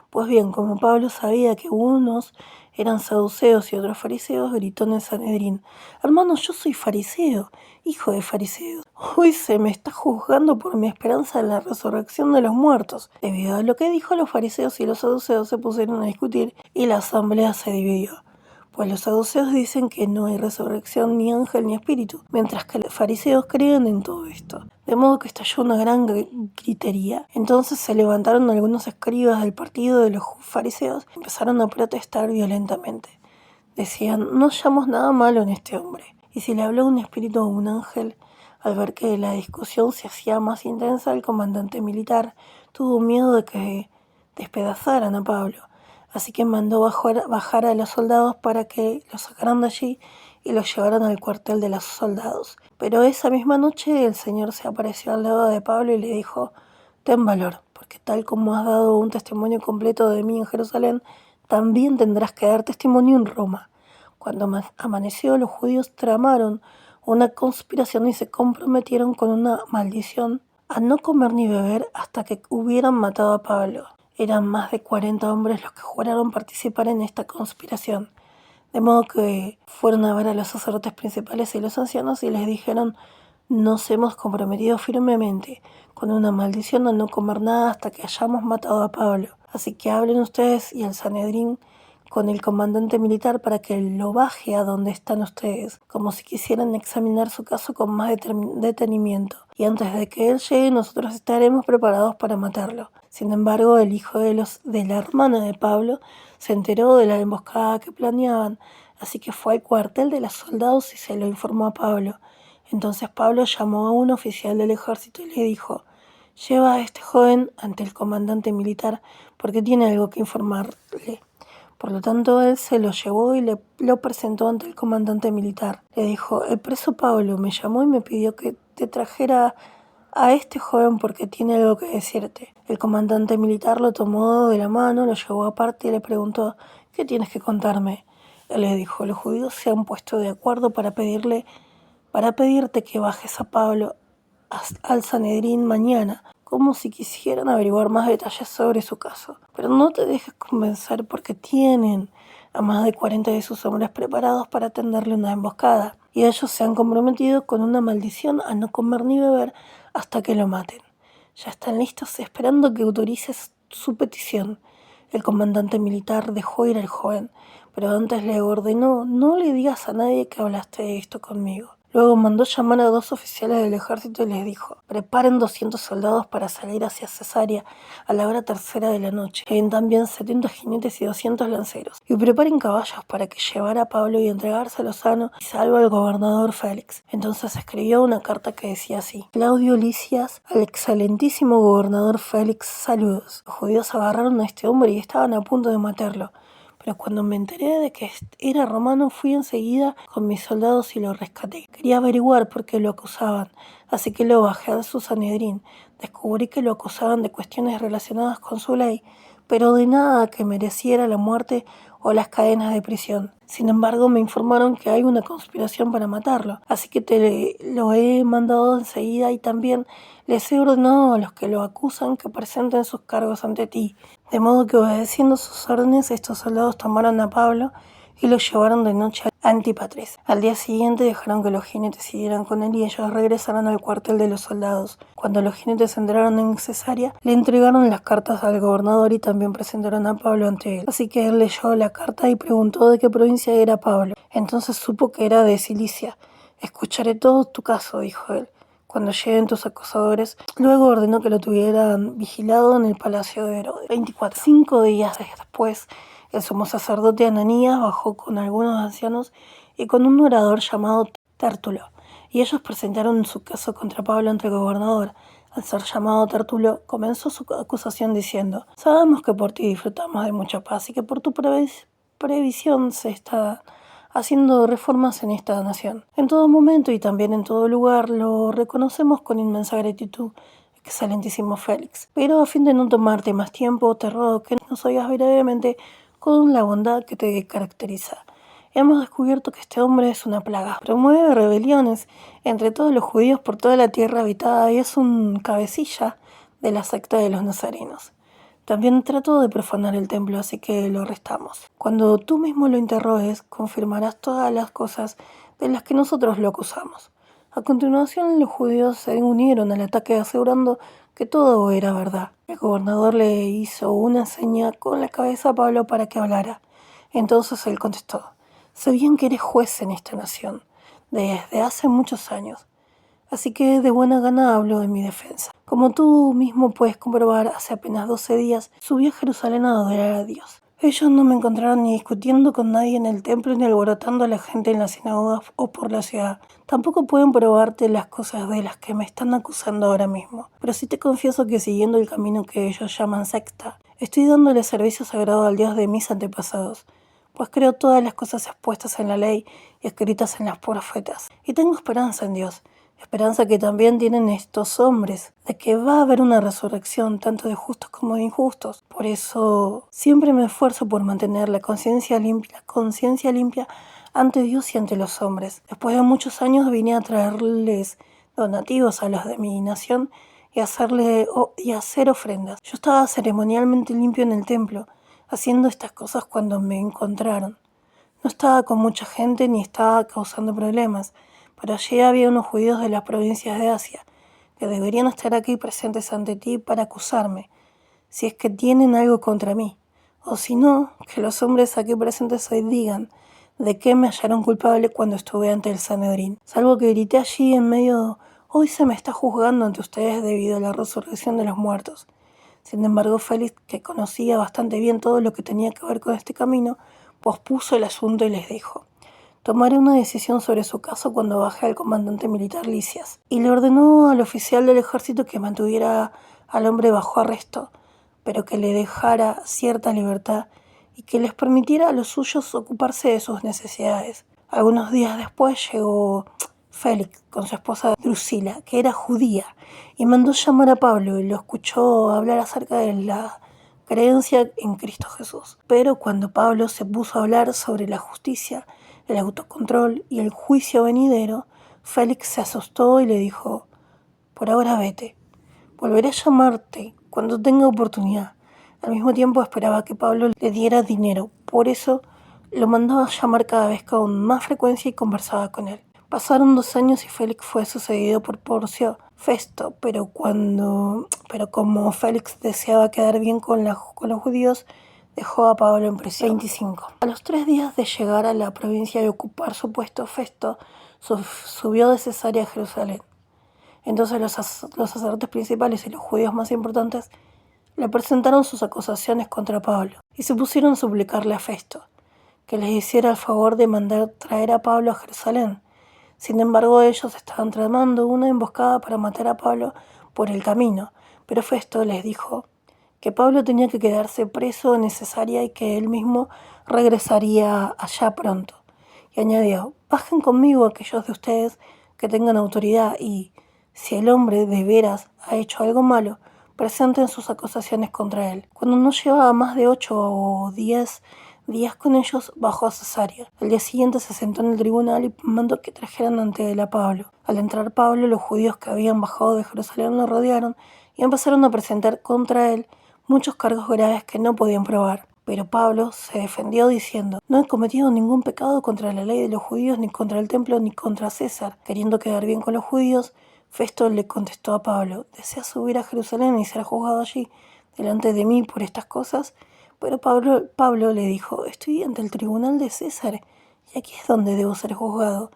Pues bien, como Pablo sabía que unos eran saduceos y otros fariseos, gritó en el Sanedrín, hermanos, yo soy fariseo, hijo de fariseos. Hoy se me está juzgando por mi esperanza en la resurrección de los muertos. Debido a lo que dijo, los fariseos y los saduceos se pusieron a discutir y la asamblea se dividió. Pues los saduceos dicen que no hay resurrección ni ángel ni espíritu, mientras que los fariseos creen en todo esto. De modo que estalló una gran gritería. Entonces se levantaron algunos escribas del partido de los fariseos y empezaron a protestar violentamente. Decían, no hallamos nada malo en este hombre. Y si le habló un espíritu o un ángel, al ver que la discusión se hacía más intensa, el comandante militar tuvo miedo de que despedazaran a Pablo. Así que mandó bajar a los soldados para que lo sacaran de allí y lo llevaran al cuartel de los soldados. Pero esa misma noche el Señor se apareció al lado de Pablo y le dijo, ten valor, porque tal como has dado un testimonio completo de mí en Jerusalén, también tendrás que dar testimonio en Roma. Cuando amaneció, los judíos tramaron una conspiración y se comprometieron con una maldición a no comer ni beber hasta que hubieran matado a Pablo. Eran más de 40 hombres los que juraron participar en esta conspiración. De modo que fueron a ver a los sacerdotes principales y los ancianos y les dijeron, nos hemos comprometido firmemente con una maldición a no comer nada hasta que hayamos matado a Pablo. Así que hablen ustedes y el Sanedrín con el comandante militar para que lo baje a donde están ustedes, como si quisieran examinar su caso con más detenimiento. Y antes de que él llegue, nosotros estaremos preparados para matarlo. Sin embargo, el hijo de la hermana de Pablo se enteró de la emboscada que planeaban, así que fue al cuartel de los soldados y se lo informó a Pablo. Entonces Pablo llamó a un oficial del ejército y le dijo, lleva a este joven ante el comandante militar porque tiene algo que informarle. Por lo tanto, él se lo llevó y lo presentó ante el comandante militar. Le dijo, el preso Pablo me llamó y me pidió que te trajera a este joven porque tiene algo que decirte. El comandante militar lo tomó de la mano, lo llevó aparte y le preguntó, ¿qué tienes que contarme? Él le dijo, los judíos se han puesto de acuerdo para pedirte que bajes a Pablo al Sanedrín mañana, como si quisieran averiguar más detalles sobre su caso. Pero no te dejes convencer porque tienen a más de 40 de sus hombres preparados para tenderle una emboscada, y ellos se han comprometido con una maldición a no comer ni beber hasta que lo maten. Ya están listos esperando que autorices su petición. El comandante militar dejó ir al joven, pero antes le ordenó, no le digas a nadie que hablaste de esto conmigo. Luego mandó llamar a 2 oficiales del ejército y les dijo, preparen 200 soldados para salir hacia Cesarea a la hora tercera de la noche. Lleven también 70 jinetes y 200 lanceros. Y preparen caballos para que llevara a Pablo y entregárselo sano y salvo al gobernador Félix. Entonces escribió una carta que decía así, Claudio Lisias, al excelentísimo gobernador Félix, saludos. Los judíos agarraron a este hombre y estaban a punto de matarlo. Pero cuando me enteré de que era romano, fui enseguida con mis soldados y lo rescaté. Quería averiguar por qué lo acusaban, así que lo bajé a su Sanedrín. Descubrí que lo acusaban de cuestiones relacionadas con su ley, pero de nada que mereciera la muerte o las cadenas de prisión. Sin embargo, me informaron que hay una conspiración para matarlo, así que te lo he mandado enseguida y también les he ordenado a los que lo acusan que presenten sus cargos ante ti. De modo que, obedeciendo sus órdenes, estos soldados tomaron a Pablo y lo llevaron de noche a Antípatris. Al día siguiente dejaron que los jinetes siguieran con él y ellos regresaron al cuartel de los soldados. Cuando los jinetes entraron en Cesarea, le entregaron las cartas al gobernador y también presentaron a Pablo ante él. Así que él leyó la carta y preguntó de qué provincia era Pablo. Entonces supo que era de Cilicia. Escucharé todo tu caso, dijo él, cuando lleguen tus acusadores. Luego ordenó que lo tuvieran vigilado en el palacio de Herodes. 24. 5 días después, el sumo sacerdote Ananías bajó con algunos ancianos y con un orador llamado Tértulo, y ellos presentaron su caso contra Pablo ante el gobernador. Al ser llamado Tértulo, comenzó su acusación diciendo: sabemos que por ti disfrutamos de mucha paz y que por tu previsión se está haciendo reformas en esta nación. En todo momento y también en todo lugar lo reconocemos con inmensa gratitud, excelentísimo Félix. Pero a fin de no tomarte más tiempo, te ruego que nos oigas brevemente con la bondad que te caracteriza. Hemos descubierto que este hombre es una plaga. Promueve rebeliones entre todos los judíos por toda la tierra habitada y es un cabecilla de la secta de los nazarenos. También trató de profanar el templo, así que lo arrestamos. Cuando tú mismo lo interrogues, confirmarás todas las cosas de las que nosotros lo acusamos. A continuación, los judíos se unieron al ataque asegurando que todo era verdad. El gobernador le hizo una seña con la cabeza a Pablo para que hablara. Entonces él contestó: sé bien que eres juez en esta nación, desde hace muchos años. Así que de buena gana hablo en mi defensa. Como tú mismo puedes comprobar, hace apenas 12 días subí a Jerusalén a adorar a Dios. Ellos no me encontraron ni discutiendo con nadie en el templo ni alborotando a la gente en las sinagogas o por la ciudad. Tampoco pueden probarte las cosas de las que me están acusando ahora mismo. Pero sí te confieso que siguiendo el camino que ellos llaman secta, estoy dándole servicio sagrado al Dios de mis antepasados, pues creo todas las cosas expuestas en la ley y escritas en las profetas. Y tengo esperanza en Dios. Esperanza que también tienen estos hombres, de que va a haber una resurrección tanto de justos como de injustos. Por eso siempre me esfuerzo por mantener la conciencia limpia ante Dios y ante los hombres. Después de muchos años vine a traerles donativos a los de mi nación y hacer ofrendas. Yo estaba ceremonialmente limpio en el templo, haciendo estas cosas cuando me encontraron. No estaba con mucha gente ni estaba causando problemas, pero allí había unos judíos de las provincias de Asia que deberían estar aquí presentes ante ti para acusarme, si es que tienen algo contra mí. O si no, que los hombres aquí presentes hoy digan de qué me hallaron culpable cuando estuve ante el Sanedrín. Salvo que grité allí en medio: hoy se me está juzgando ante ustedes debido a la resurrección de los muertos. Sin embargo, Félix, que conocía bastante bien todo lo que tenía que ver con este camino, pospuso el asunto y les dijo: tomaré una decisión sobre su caso cuando baje al comandante militar Lisias. Y le ordenó al oficial del ejército que mantuviera al hombre bajo arresto, pero que le dejara cierta libertad y que les permitiera a los suyos ocuparse de sus necesidades. Algunos días después llegó Félix con su esposa Drusila, que era judía, y mandó llamar a Pablo y lo escuchó hablar acerca de la creencia en Cristo Jesús. Pero cuando Pablo se puso a hablar sobre la justicia, el autocontrol y el juicio venidero, Félix se asustó y le dijo: por ahora vete, volveré a llamarte cuando tenga oportunidad. Al mismo tiempo esperaba que Pablo le diera dinero, por eso lo mandaba llamar cada vez con más frecuencia y conversaba con él. Pasaron 2 años y Félix fue sucedido por Porcio Festo, pero como Félix deseaba quedar bien con los judíos, dejó a Pablo en prisión. 25. A los 3 días de llegar a la provincia y ocupar su puesto, Festo subió de Cesarea a Jerusalén. Entonces los sacerdotes principales y los judíos más importantes le presentaron sus acusaciones contra Pablo y se pusieron a suplicarle a Festo que les hiciera el favor de mandar traer a Pablo a Jerusalén. Sin embargo, ellos estaban tramando una emboscada para matar a Pablo por el camino, pero Festo les dijo que Pablo tenía que quedarse preso en Cesarea y que él mismo regresaría allá pronto. Y añadió: bajen conmigo aquellos de ustedes que tengan autoridad y, si el hombre de veras ha hecho algo malo, presenten sus acusaciones contra él. Cuando no llevaba más de 8 o 10 días con ellos, bajó a Cesarea. Al día siguiente se sentó en el tribunal y mandó que trajeran ante él a Pablo. Al entrar Pablo, los judíos que habían bajado de Jerusalén lo rodearon y empezaron a presentar contra él muchos cargos graves que no podían probar. Pero Pablo se defendió diciendo: no he cometido ningún pecado contra la ley de los judíos, ni contra el templo, ni contra César. Queriendo quedar bien con los judíos, Festo le contestó a Pablo: ¿deseas subir a Jerusalén y ser juzgado allí delante de mí por estas cosas? Pero Pablo le dijo: estoy ante el tribunal de César, y aquí es donde debo ser juzgado.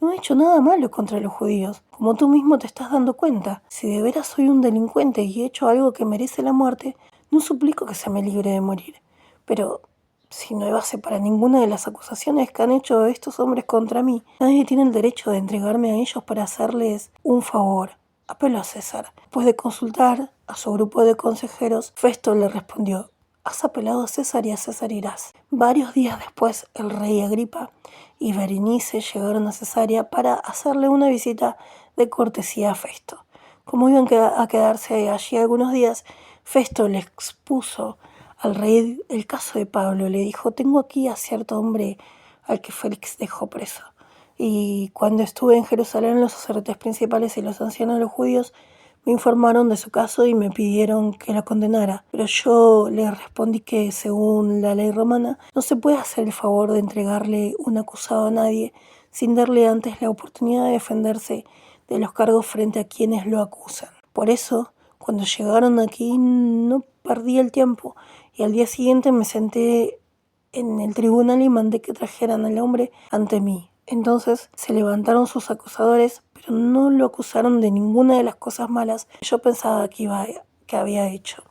No he hecho nada malo contra los judíos, como tú mismo te estás dando cuenta. Si de veras soy un delincuente y he hecho algo que merece la muerte, no suplico que se me libre de morir. Pero si no hay base para ninguna de las acusaciones que han hecho estos hombres contra mí, nadie tiene el derecho de entregarme a ellos para hacerles un favor. Apelo a César. Después de consultar a su grupo de consejeros, Festo le respondió: has apelado a César y a César irás. Varios días después, el rey Agripa y Berenice llegaron a Cesarea para hacerle una visita de cortesía a Festo. Como iban a quedarse allí algunos días, Festo le expuso al rey el caso de Pablo. Le dijo: tengo aquí a cierto hombre al que Félix dejó preso. Y cuando estuve en Jerusalén, los sacerdotes principales y los ancianos de los judíos me informaron de su caso y me pidieron que lo condenara. Pero yo les respondí que, según la ley romana, no se puede hacer el favor de entregarle un acusado a nadie sin darle antes la oportunidad de defenderse de los cargos frente a quienes lo acusan. Por eso, cuando llegaron aquí, no perdí el tiempo y al día siguiente me senté en el tribunal y mandé que trajeran al hombre ante mí. Entonces se levantaron sus acusadores, pero no lo acusaron de ninguna de las cosas malas que yo pensaba que había hecho.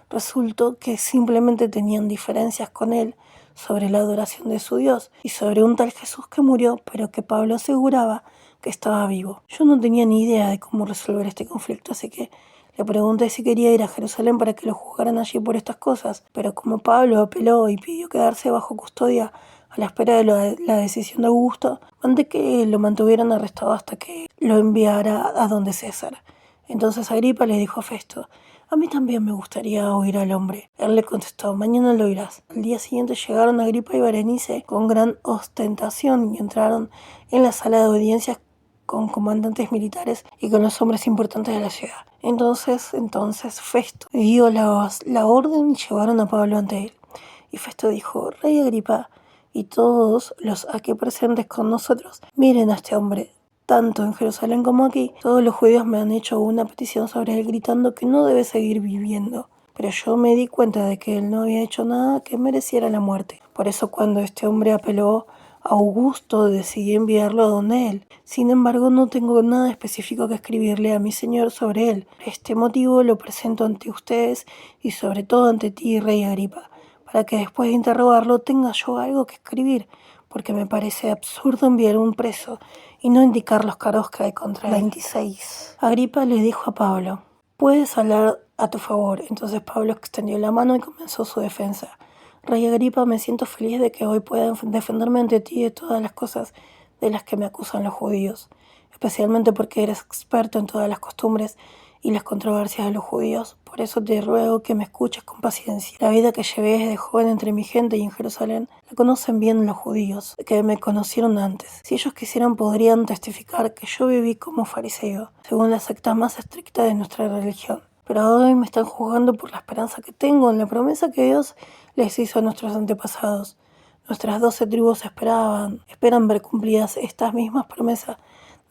Resultó que simplemente tenían diferencias con él sobre la adoración de su Dios y sobre un tal Jesús que murió, pero que Pablo aseguraba que estaba vivo. Yo no tenía ni idea de cómo resolver este conflicto, así que le pregunté si quería ir a Jerusalén para que lo juzgaran allí por estas cosas, pero como Pablo apeló y pidió quedarse bajo custodia a la espera de la decisión de Augusto, mandé que lo mantuvieran arrestado hasta que lo enviara a donde César. Entonces Agripa le dijo a Festo: a mí también me gustaría oír al hombre. Él le contestó: mañana lo oirás. Al día siguiente llegaron Agripa y Berenice con gran ostentación y entraron en la sala de audiencias con comandantes militares y con los hombres importantes de la ciudad. Entonces Festo dio la orden y llevaron a Pablo ante él. Y Festo dijo: Rey Agripa y todos los aquí presentes con nosotros, miren a este hombre. Tanto en Jerusalén como aquí, todos los judíos me han hecho una petición sobre él gritando que no debe seguir viviendo. Pero yo me di cuenta de que él no había hecho nada que mereciera la muerte. Por eso, cuando este hombre apeló a Augusto, decidí enviarlo a donde él. Sin embargo, no tengo nada específico que escribirle a mi señor sobre él. Por este motivo lo presento ante ustedes y sobre todo ante ti, Rey Agripa, para que después de interrogarlo tenga yo algo que escribir, porque me parece absurdo enviar un preso y no indicar los cargos que hay contra él. 26. Agripa le dijo a Pablo: puedes hablar a tu favor. Entonces Pablo extendió la mano y comenzó su defensa. Rey Agripa, me siento feliz de que hoy pueda defenderme ante ti de todas las cosas de las que me acusan los judíos, especialmente porque eres experto en todas las costumbres y las controversias de los judíos. Por eso te ruego que me escuches con paciencia. La vida que llevé desde joven entre mi gente y en Jerusalén la conocen bien los judíos, que me conocieron antes. Si ellos quisieran, podrían testificar que yo viví como fariseo, según la secta más estricta de nuestra religión. Pero hoy me están juzgando por la esperanza que tengo en la promesa que Dios les hizo a nuestros antepasados. Nuestras 12 tribus esperan ver cumplidas estas mismas promesas,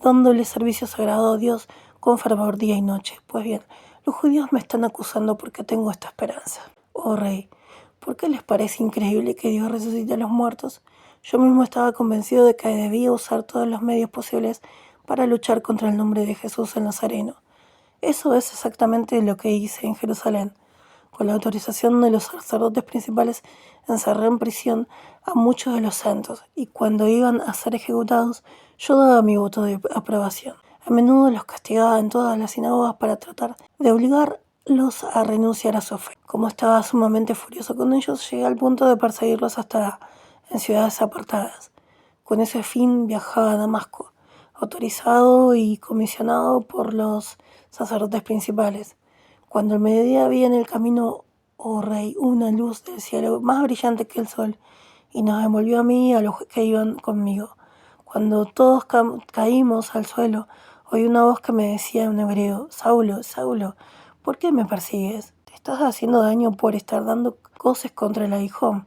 dándole servicio sagrado a Dios con fervor día y noche. Pues bien, los judíos me están acusando porque tengo esta esperanza. Oh rey, ¿por qué les parece increíble que Dios resucite a los muertos? Yo mismo estaba convencido de que debía usar todos los medios posibles para luchar contra el nombre de Jesús el Nazareno. Eso es exactamente lo que hice en Jerusalén. Con la autorización de los sacerdotes principales, encerré en prisión a muchos de los santos, y cuando iban a ser ejecutados, yo daba mi voto de aprobación. A menudo los castigaba en todas las sinagogas para tratar de obligarlos a renunciar a su fe. Como estaba sumamente furioso con ellos, llegué al punto de perseguirlos hasta en ciudades apartadas. Con ese fin viajaba a Damasco, autorizado y comisionado por los sacerdotes principales. Cuando al mediodía vi en el camino, oh rey, una luz del cielo más brillante que el sol, y nos envolvió a mí y a los que iban conmigo. Cuando todos caímos al suelo, oí una voz que me decía en hebreo: Saulo, Saulo, ¿por qué me persigues? Te estás haciendo daño por estar dando coces contra el aguijón.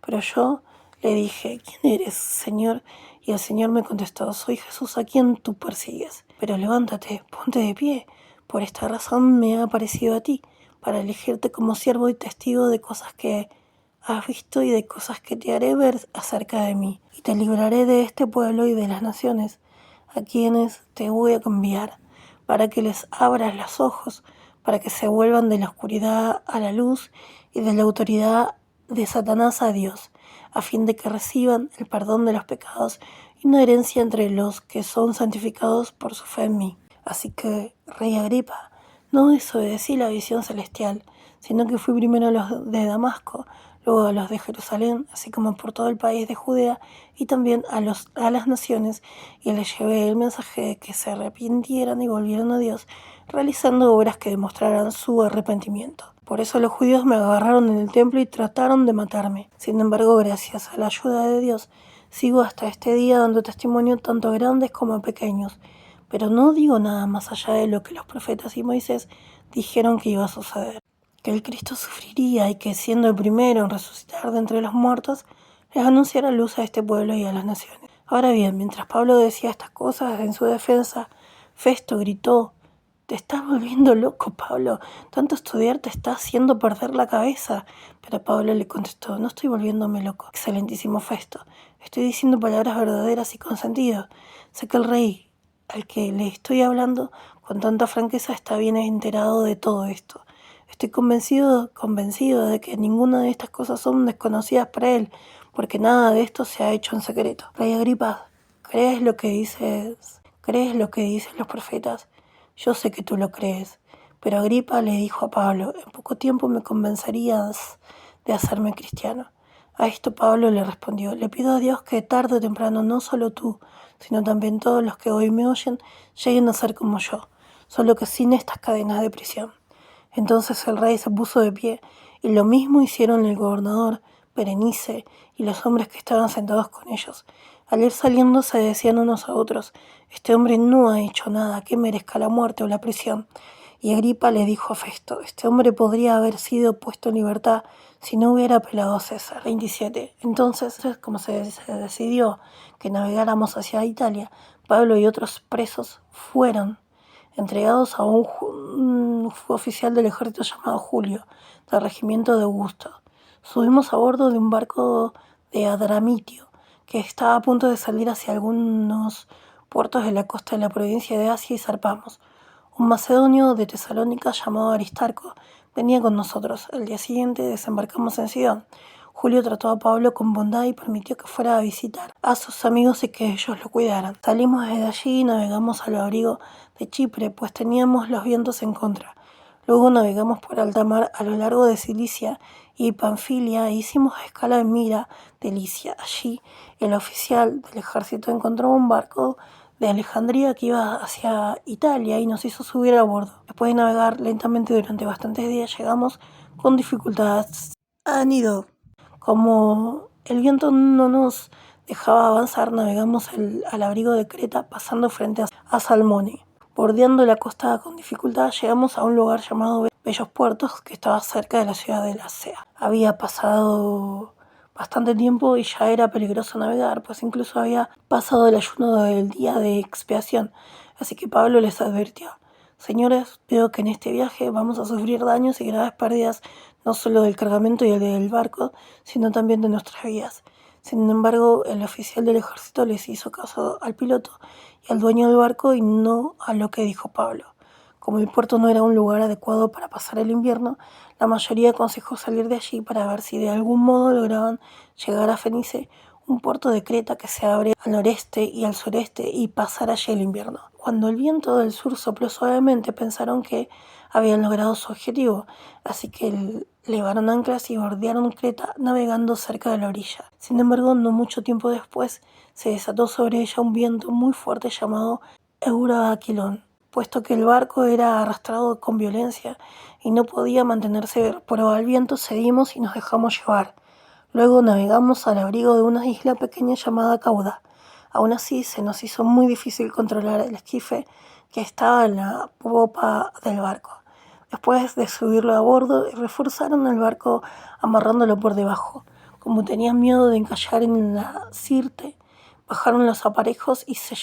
Pero yo le dije: ¿quién eres, Señor? Y el Señor me contestó: soy Jesús a quien tú persigues. Pero levántate, ponte de pie. Por esta razón me ha aparecido a ti, para elegirte como siervo y testigo de cosas que has visto y de cosas que te haré ver acerca de mí. Y te libraré de este pueblo y de las naciones, a quienes te voy a enviar, para que les abras los ojos, para que se vuelvan de la oscuridad a la luz y de la autoridad de Satanás a Dios, a fin de que reciban el perdón de los pecados y una herencia entre los que son santificados por su fe en mí. Así que, Rey Agripa, no desobedecí la visión celestial, sino que fui primero a los de Damasco, luego a los de Jerusalén, así como por todo el país de Judea y también a las naciones, y les llevé el mensaje de que se arrepintieran y volvieran a Dios, realizando obras que demostraran su arrepentimiento. Por eso los judíos me agarraron en el templo y trataron de matarme. Sin embargo, gracias a la ayuda de Dios, sigo hasta este día dando testimonio tanto a grandes como a pequeños. Pero no digo nada más allá de lo que los profetas y Moisés dijeron que iba a suceder: que el Cristo sufriría y que, siendo el primero en resucitar de entre los muertos, les anunciara luz a este pueblo y a las naciones. Ahora bien, mientras Pablo decía estas cosas en su defensa, Festo gritó: te estás volviendo loco, Pablo. Tanto estudiar te está haciendo perder la cabeza. Pero Pablo le contestó: no estoy volviéndome loco, excelentísimo Festo. Estoy diciendo palabras verdaderas y con sentido. Sé que el rey al que le estoy hablando con tanta franqueza está bien enterado de todo esto. Estoy convencido de que ninguna de estas cosas son desconocidas para él, porque nada de esto se ha hecho en secreto. Rey Agripa, ¿crees lo que dicen los profetas? Yo sé que tú lo crees. Pero Agripa le dijo a Pablo: en poco tiempo me convencerías de hacerme cristiano. A esto Pablo le respondió: le pido a Dios que tarde o temprano no solo tú, sino también todos los que hoy me oyen lleguen a ser como yo, solo que sin estas cadenas de prisión. Entonces el rey se puso de pie, y lo mismo hicieron el gobernador, Berenice, y los hombres que estaban sentados con ellos. Al ir saliendo se decían unos a otros: este hombre no ha hecho nada que merezca la muerte o la prisión. Y Agripa le dijo a Festo: este hombre podría haber sido puesto en libertad si no hubiera apelado a César. 27. Entonces, como se decidió que navegáramos hacia Italia, Pablo y otros presos fueron entregados a un oficial del ejército llamado Julio, del regimiento de Augusto. Subimos a bordo de un barco de Adramitio, que estaba a punto de salir hacia algunos puertos de la costa de la provincia de Asia, y zarpamos. Un macedonio de Tesalónica llamado Aristarco venía con nosotros. El día siguiente desembarcamos en Sidón. Julio trató a Pablo con bondad y permitió que fuera a visitar a sus amigos y que ellos lo cuidaran. Salimos desde allí y navegamos al abrigo de Chipre, pues teníamos los vientos en contra. Luego navegamos por alta mar a lo largo de Cilicia y Panfilia e hicimos escala en Mira de Licia. Allí el oficial del ejército encontró un barco de Alejandría que iba hacia Italia y nos hizo subir a bordo. Después de navegar lentamente durante bastantes días, llegamos con dificultades a Nido. Como el viento no nos dejaba avanzar, navegamos al abrigo de Creta, pasando frente a Salmone. Bordeando la costa con dificultad, llegamos a un lugar llamado Bellos Puertos, que estaba cerca de la ciudad de Lasea. Había pasado bastante tiempo y ya era peligroso navegar, pues incluso había pasado el ayuno del día de expiación. Así que Pablo les advirtió: señores, veo que en este viaje vamos a sufrir daños y graves pérdidas, no solo del cargamento y el del barco, sino también de nuestras vidas. Sin embargo, el oficial del ejército les hizo caso al piloto y al dueño del barco y no a lo que dijo Pablo. Como el puerto no era un lugar adecuado para pasar el invierno, la mayoría aconsejó salir de allí para ver si de algún modo lograban llegar a Fenice, un puerto de Creta que se abre al noreste y al sureste, y pasar allí el invierno. Cuando el viento del sur sopló suavemente, pensaron que habían logrado su objetivo, así que levaron anclas y bordearon Creta navegando cerca de la orilla. Sin embargo, no mucho tiempo después se desató sobre ella un viento muy fuerte llamado Euraquilón, puesto que el barco era arrastrado con violencia y no podía mantenerse, pero al viento cedimos y nos dejamos llevar. Luego navegamos al abrigo de una isla pequeña llamada Cauda. Aún así, se nos hizo muy difícil controlar el esquife que estaba en la popa del barco. Después de subirlo a bordo, reforzaron el barco amarrándolo por debajo. Como tenían miedo de encallar en la Sirte, bajaron los aparejos y se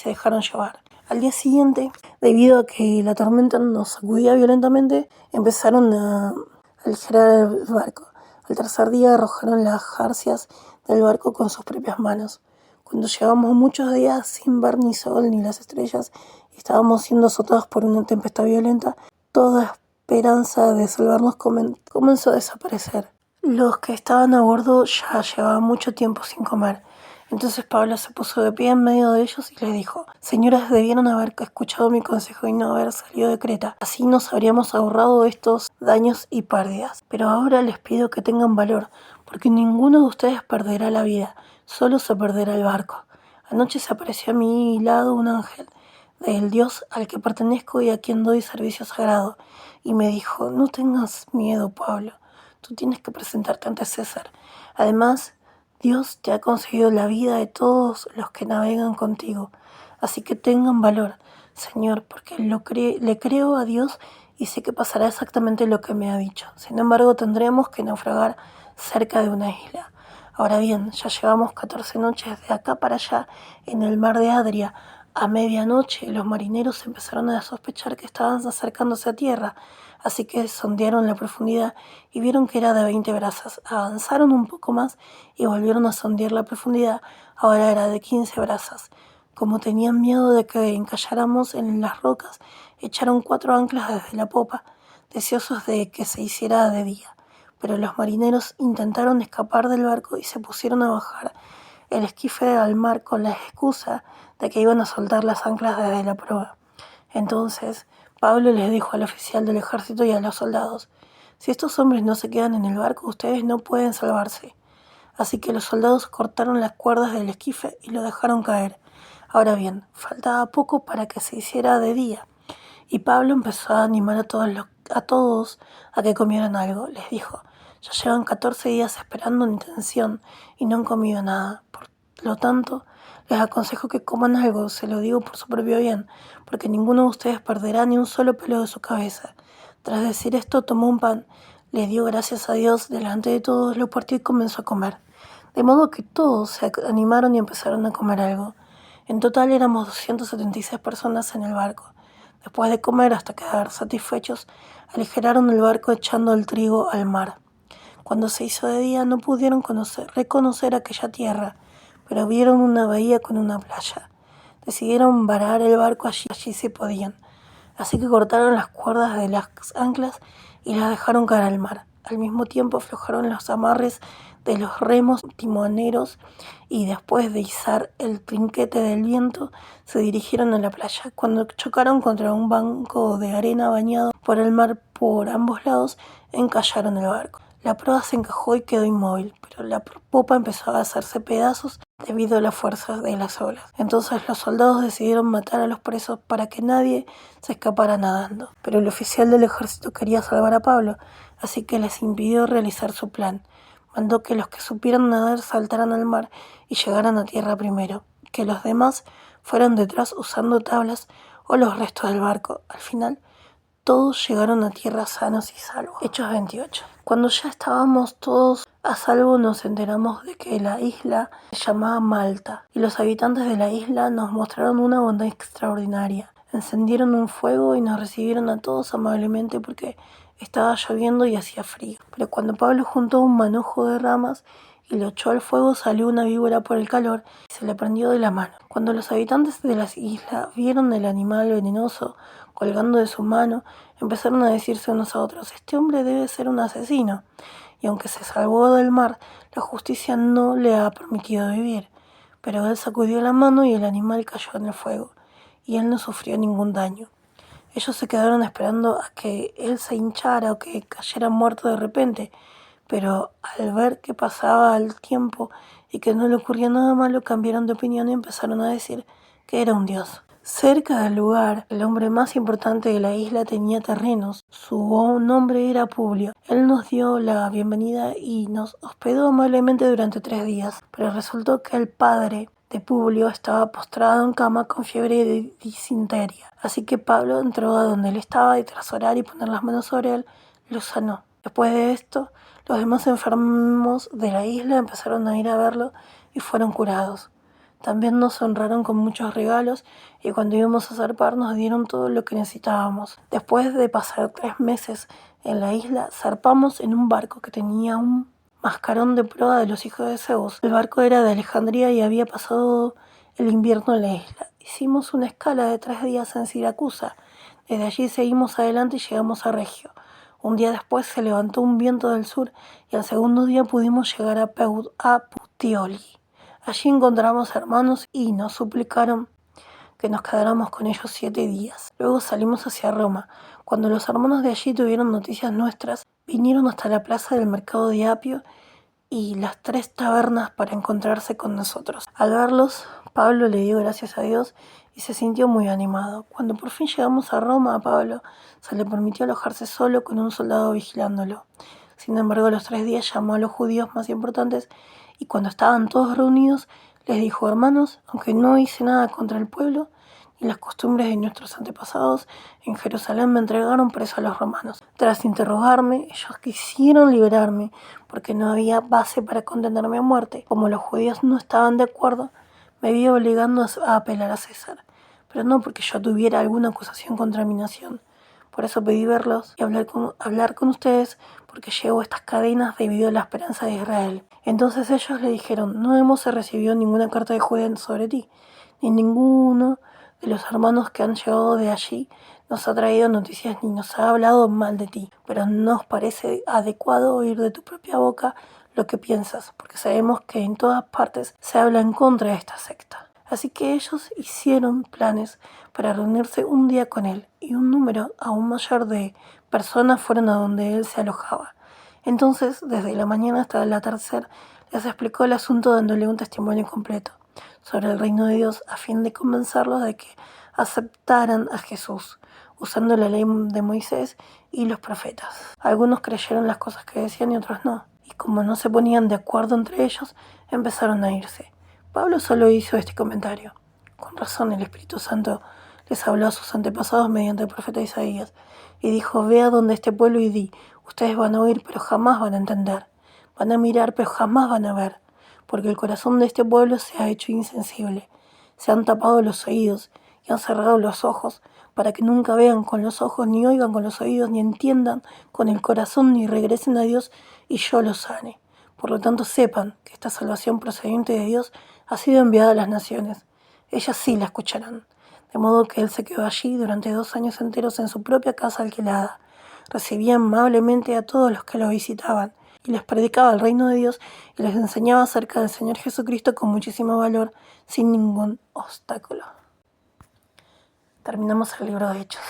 dejaron llevar. Al día siguiente, debido a que la tormenta nos sacudía violentamente, empezaron a aligerar el barco. Al tercer día arrojaron las jarcias del barco con sus propias manos. Cuando llevamos muchos días sin ver ni sol ni las estrellas y estábamos siendo azotados por una tempestad violenta, toda esperanza de salvarnos comenzó a desaparecer. Los que estaban a bordo ya llevaban mucho tiempo sin comer. Entonces Pablo se puso de pie en medio de ellos y les dijo: Señoras, debieron haber escuchado mi consejo y no haber salido de Creta. Así nos habríamos ahorrado estos daños y pérdidas. Pero ahora les pido que tengan valor, porque ninguno de ustedes perderá la vida, solo se perderá el barco. Anoche se apareció a mi lado un ángel del Dios al que pertenezco y a quien doy servicio sagrado, y me dijo: No tengas miedo, Pablo, tú tienes que presentarte ante César. Además, Dios te ha concedido la vida de todos los que navegan contigo. Así que tengan valor, Señor, porque le creo a Dios y sé que pasará exactamente lo que me ha dicho. Sin embargo, tendremos que naufragar cerca de una isla. Ahora bien, ya llevamos 14 noches de acá para allá en el mar de Adria. A medianoche los marineros empezaron a sospechar que estaban acercándose a tierra, así que sondearon la profundidad y vieron que era de 20 brazas. Avanzaron un poco más y volvieron a sondear la profundidad, ahora era de 15 brazas. Como tenían miedo de que encalláramos en las rocas, echaron 4 anclas desde la popa, deseosos de que se hiciera de día. Pero los marineros intentaron escapar del barco y se pusieron a bajar el esquife al mar con la excusa de que iban a soltar las anclas desde la proa. Entonces Pablo les dijo al oficial del ejército y a los soldados: Si estos hombres no se quedan en el barco, ustedes no pueden salvarse. Así que los soldados cortaron las cuerdas del esquife y lo dejaron caer. Ahora bien, faltaba poco para que se hiciera de día, y Pablo empezó a animar a todos a que comieran algo. Les dijo: Ya llevan 14 días esperando en tensión y no han comido nada. Por lo tanto, les aconsejo que coman algo, se lo digo por su propio bien, porque ninguno de ustedes perderá ni un solo pelo de su cabeza. Tras decir esto, tomó un pan, le dio gracias a Dios delante de todos, lo partió y comenzó a comer. De modo que todos se animaron y empezaron a comer algo. En total éramos 276 personas en el barco. Después de comer hasta quedar satisfechos, aligeraron el barco echando el trigo al mar. Cuando se hizo de día no pudieron reconocer aquella tierra, pero vieron una bahía con una playa. Decidieron varar el barco allí si podían. Así que cortaron las cuerdas de las anclas y las dejaron caer al mar. Al mismo tiempo aflojaron los amarres de los remos timoneros y después de izar el trinquete del viento se dirigieron a la playa. Cuando chocaron contra un banco de arena bañado por el mar por ambos lados, encallaron el barco. La proa se encajó y quedó inmóvil, pero la popa empezó a hacerse pedazos debido a la fuerza de las olas. Entonces los soldados decidieron matar a los presos para que nadie se escapara nadando. Pero el oficial del ejército quería salvar a Pablo, así que les impidió realizar su plan. Mandó que los que supieran nadar saltaran al mar y llegaran a tierra primero, que los demás fueran detrás usando tablas o los restos del barco. Al final, todos llegaron a tierra sanos y salvos. Hechos 28. Cuando ya estábamos todos a salvo, nos enteramos de que la isla se llamaba Malta, y los habitantes de la isla nos mostraron una bondad extraordinaria. Encendieron un fuego y nos recibieron a todos amablemente porque estaba lloviendo y hacía frío. Pero cuando Pablo juntó un manojo de ramas y lo echó al fuego, salió una víbora por el calor y se le prendió de la mano. Cuando los habitantes de la isla vieron el animal venenoso colgando de su mano, empezaron a decirse unos a otros: Este hombre debe ser un asesino. Y aunque se salvó del mar, la justicia no le ha permitido vivir. Pero él sacudió la mano y el animal cayó en el fuego, y él no sufrió ningún daño. Ellos se quedaron esperando a que él se hinchara o que cayera muerto de repente, pero al ver que pasaba el tiempo y que no le ocurría nada malo, cambiaron de opinión y empezaron a decir que era un dios. Cerca del lugar, el hombre más importante de la isla tenía terrenos. Su nombre era Publio. Él nos dio la bienvenida y nos hospedó amablemente durante 3 días, pero resultó que el padre de Publio estaba postrado en cama con fiebre de disentería. Así que Pablo entró a donde él estaba y tras orar y poner las manos sobre él, lo sanó. Después de esto, los demás enfermos de la isla empezaron a ir a verlo y fueron curados. También nos honraron con muchos regalos y cuando íbamos a zarpar nos dieron todo lo que necesitábamos. Después de pasar 3 meses en la isla, zarpamos en un barco que tenía un mascarón de proa de los hijos de Zeus. El barco era de Alejandría y había pasado el invierno en la isla. Hicimos una escala de 3 días en Siracusa. Desde allí seguimos adelante y llegamos a Regio. Un día después se levantó un viento del sur y al segundo día pudimos llegar a Puteoli. Allí encontramos hermanos y nos suplicaron que nos quedáramos con ellos 7 días. Luego salimos hacia Roma. Cuando los hermanos de allí tuvieron noticias nuestras, vinieron hasta la plaza del mercado de Apio y las 3 tabernas para encontrarse con nosotros. Al verlos, Pablo le dio gracias a Dios y se sintió muy animado. Cuando por fin llegamos a Roma, a Pablo se le permitió alojarse solo con un soldado vigilándolo. Sin embargo, a los 3 días llamó a los judíos más importantes y cuando estaban todos reunidos, les dijo: hermanos, aunque no hice nada contra el pueblo ni las costumbres de nuestros antepasados, en Jerusalén me entregaron preso a los romanos. Tras interrogarme, ellos quisieron liberarme porque no había base para condenarme a muerte. Como los judíos no estaban de acuerdo, me vi obligando a apelar a César, pero no porque yo tuviera alguna acusación contra mi nación. Por eso pedí verlos y hablar con ustedes, porque llevo estas cadenas debido a la esperanza de Israel. Entonces ellos le dijeron: no hemos recibido ninguna carta de Judea sobre ti, ni ninguno de los hermanos que han llegado de allí nos ha traído noticias ni nos ha hablado mal de ti, pero no nos parece adecuado oír de tu propia boca lo que piensas, porque sabemos que en todas partes se habla en contra de esta secta. Así que ellos hicieron planes para reunirse un día con él, y un número aún mayor de personas fueron a donde él se alojaba. Entonces, desde la mañana hasta el atardecer, les explicó el asunto dándole un testimonio completo sobre el reino de Dios a fin de convencerlos de que aceptaran a Jesús, usando la ley de Moisés y los profetas. Algunos creyeron las cosas que decían y otros no, y como no se ponían de acuerdo entre ellos, empezaron a irse. Pablo solo hizo este comentario: con razón el Espíritu Santo les habló a sus antepasados mediante el profeta Isaías, y dijo: ve a donde este pueblo y di, ustedes van a oír pero jamás van a entender, van a mirar pero jamás van a ver, porque el corazón de este pueblo se ha hecho insensible, se han tapado los oídos y han cerrado los ojos, para que nunca vean con los ojos, ni oigan con los oídos, ni entiendan con el corazón, ni regresen a Dios y yo los sane. Por lo tanto, sepan que esta salvación procedente de Dios ha sido enviada a las naciones. Ellas sí la escucharán. De modo que él se quedó allí durante 2 años enteros en su propia casa alquilada. Recibía amablemente a todos los que lo visitaban y les predicaba el reino de Dios y les enseñaba acerca del Señor Jesucristo con muchísimo valor, sin ningún obstáculo. Terminamos el libro de Hechos.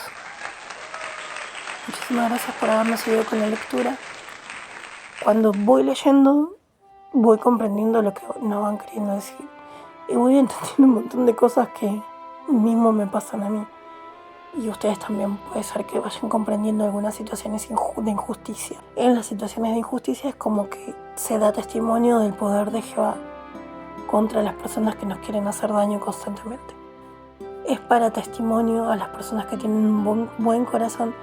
Muchísimas gracias por haberme seguido con la lectura. Cuando voy leyendo, voy comprendiendo lo que nos van queriendo decir. Y voy entendiendo un montón de cosas que mismo me pasan a mí. Y ustedes también puede ser que vayan comprendiendo algunas situaciones de injusticia. En las situaciones de injusticia es como que se da testimonio del poder de Jehová contra las personas que nos quieren hacer daño constantemente. Es para testimonio a las personas que tienen un buen corazón,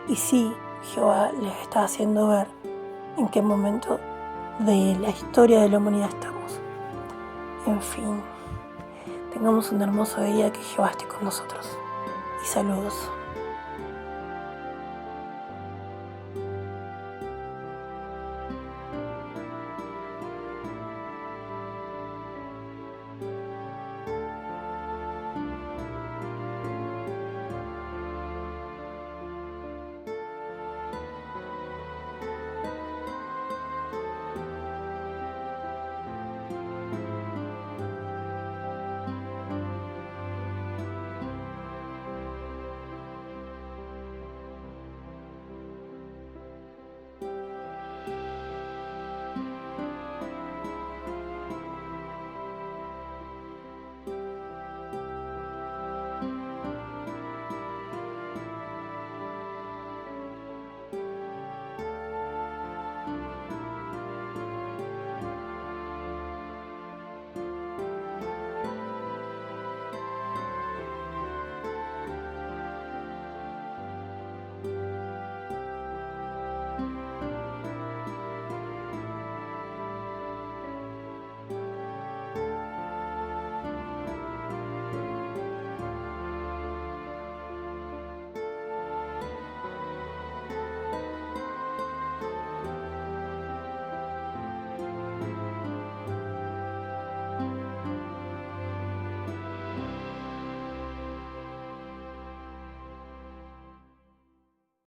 y sí, Jehová les está haciendo ver en qué momento de la historia de la humanidad estamos. En fin, tengamos un hermoso día, que Jehová esté con nosotros. Y saludos.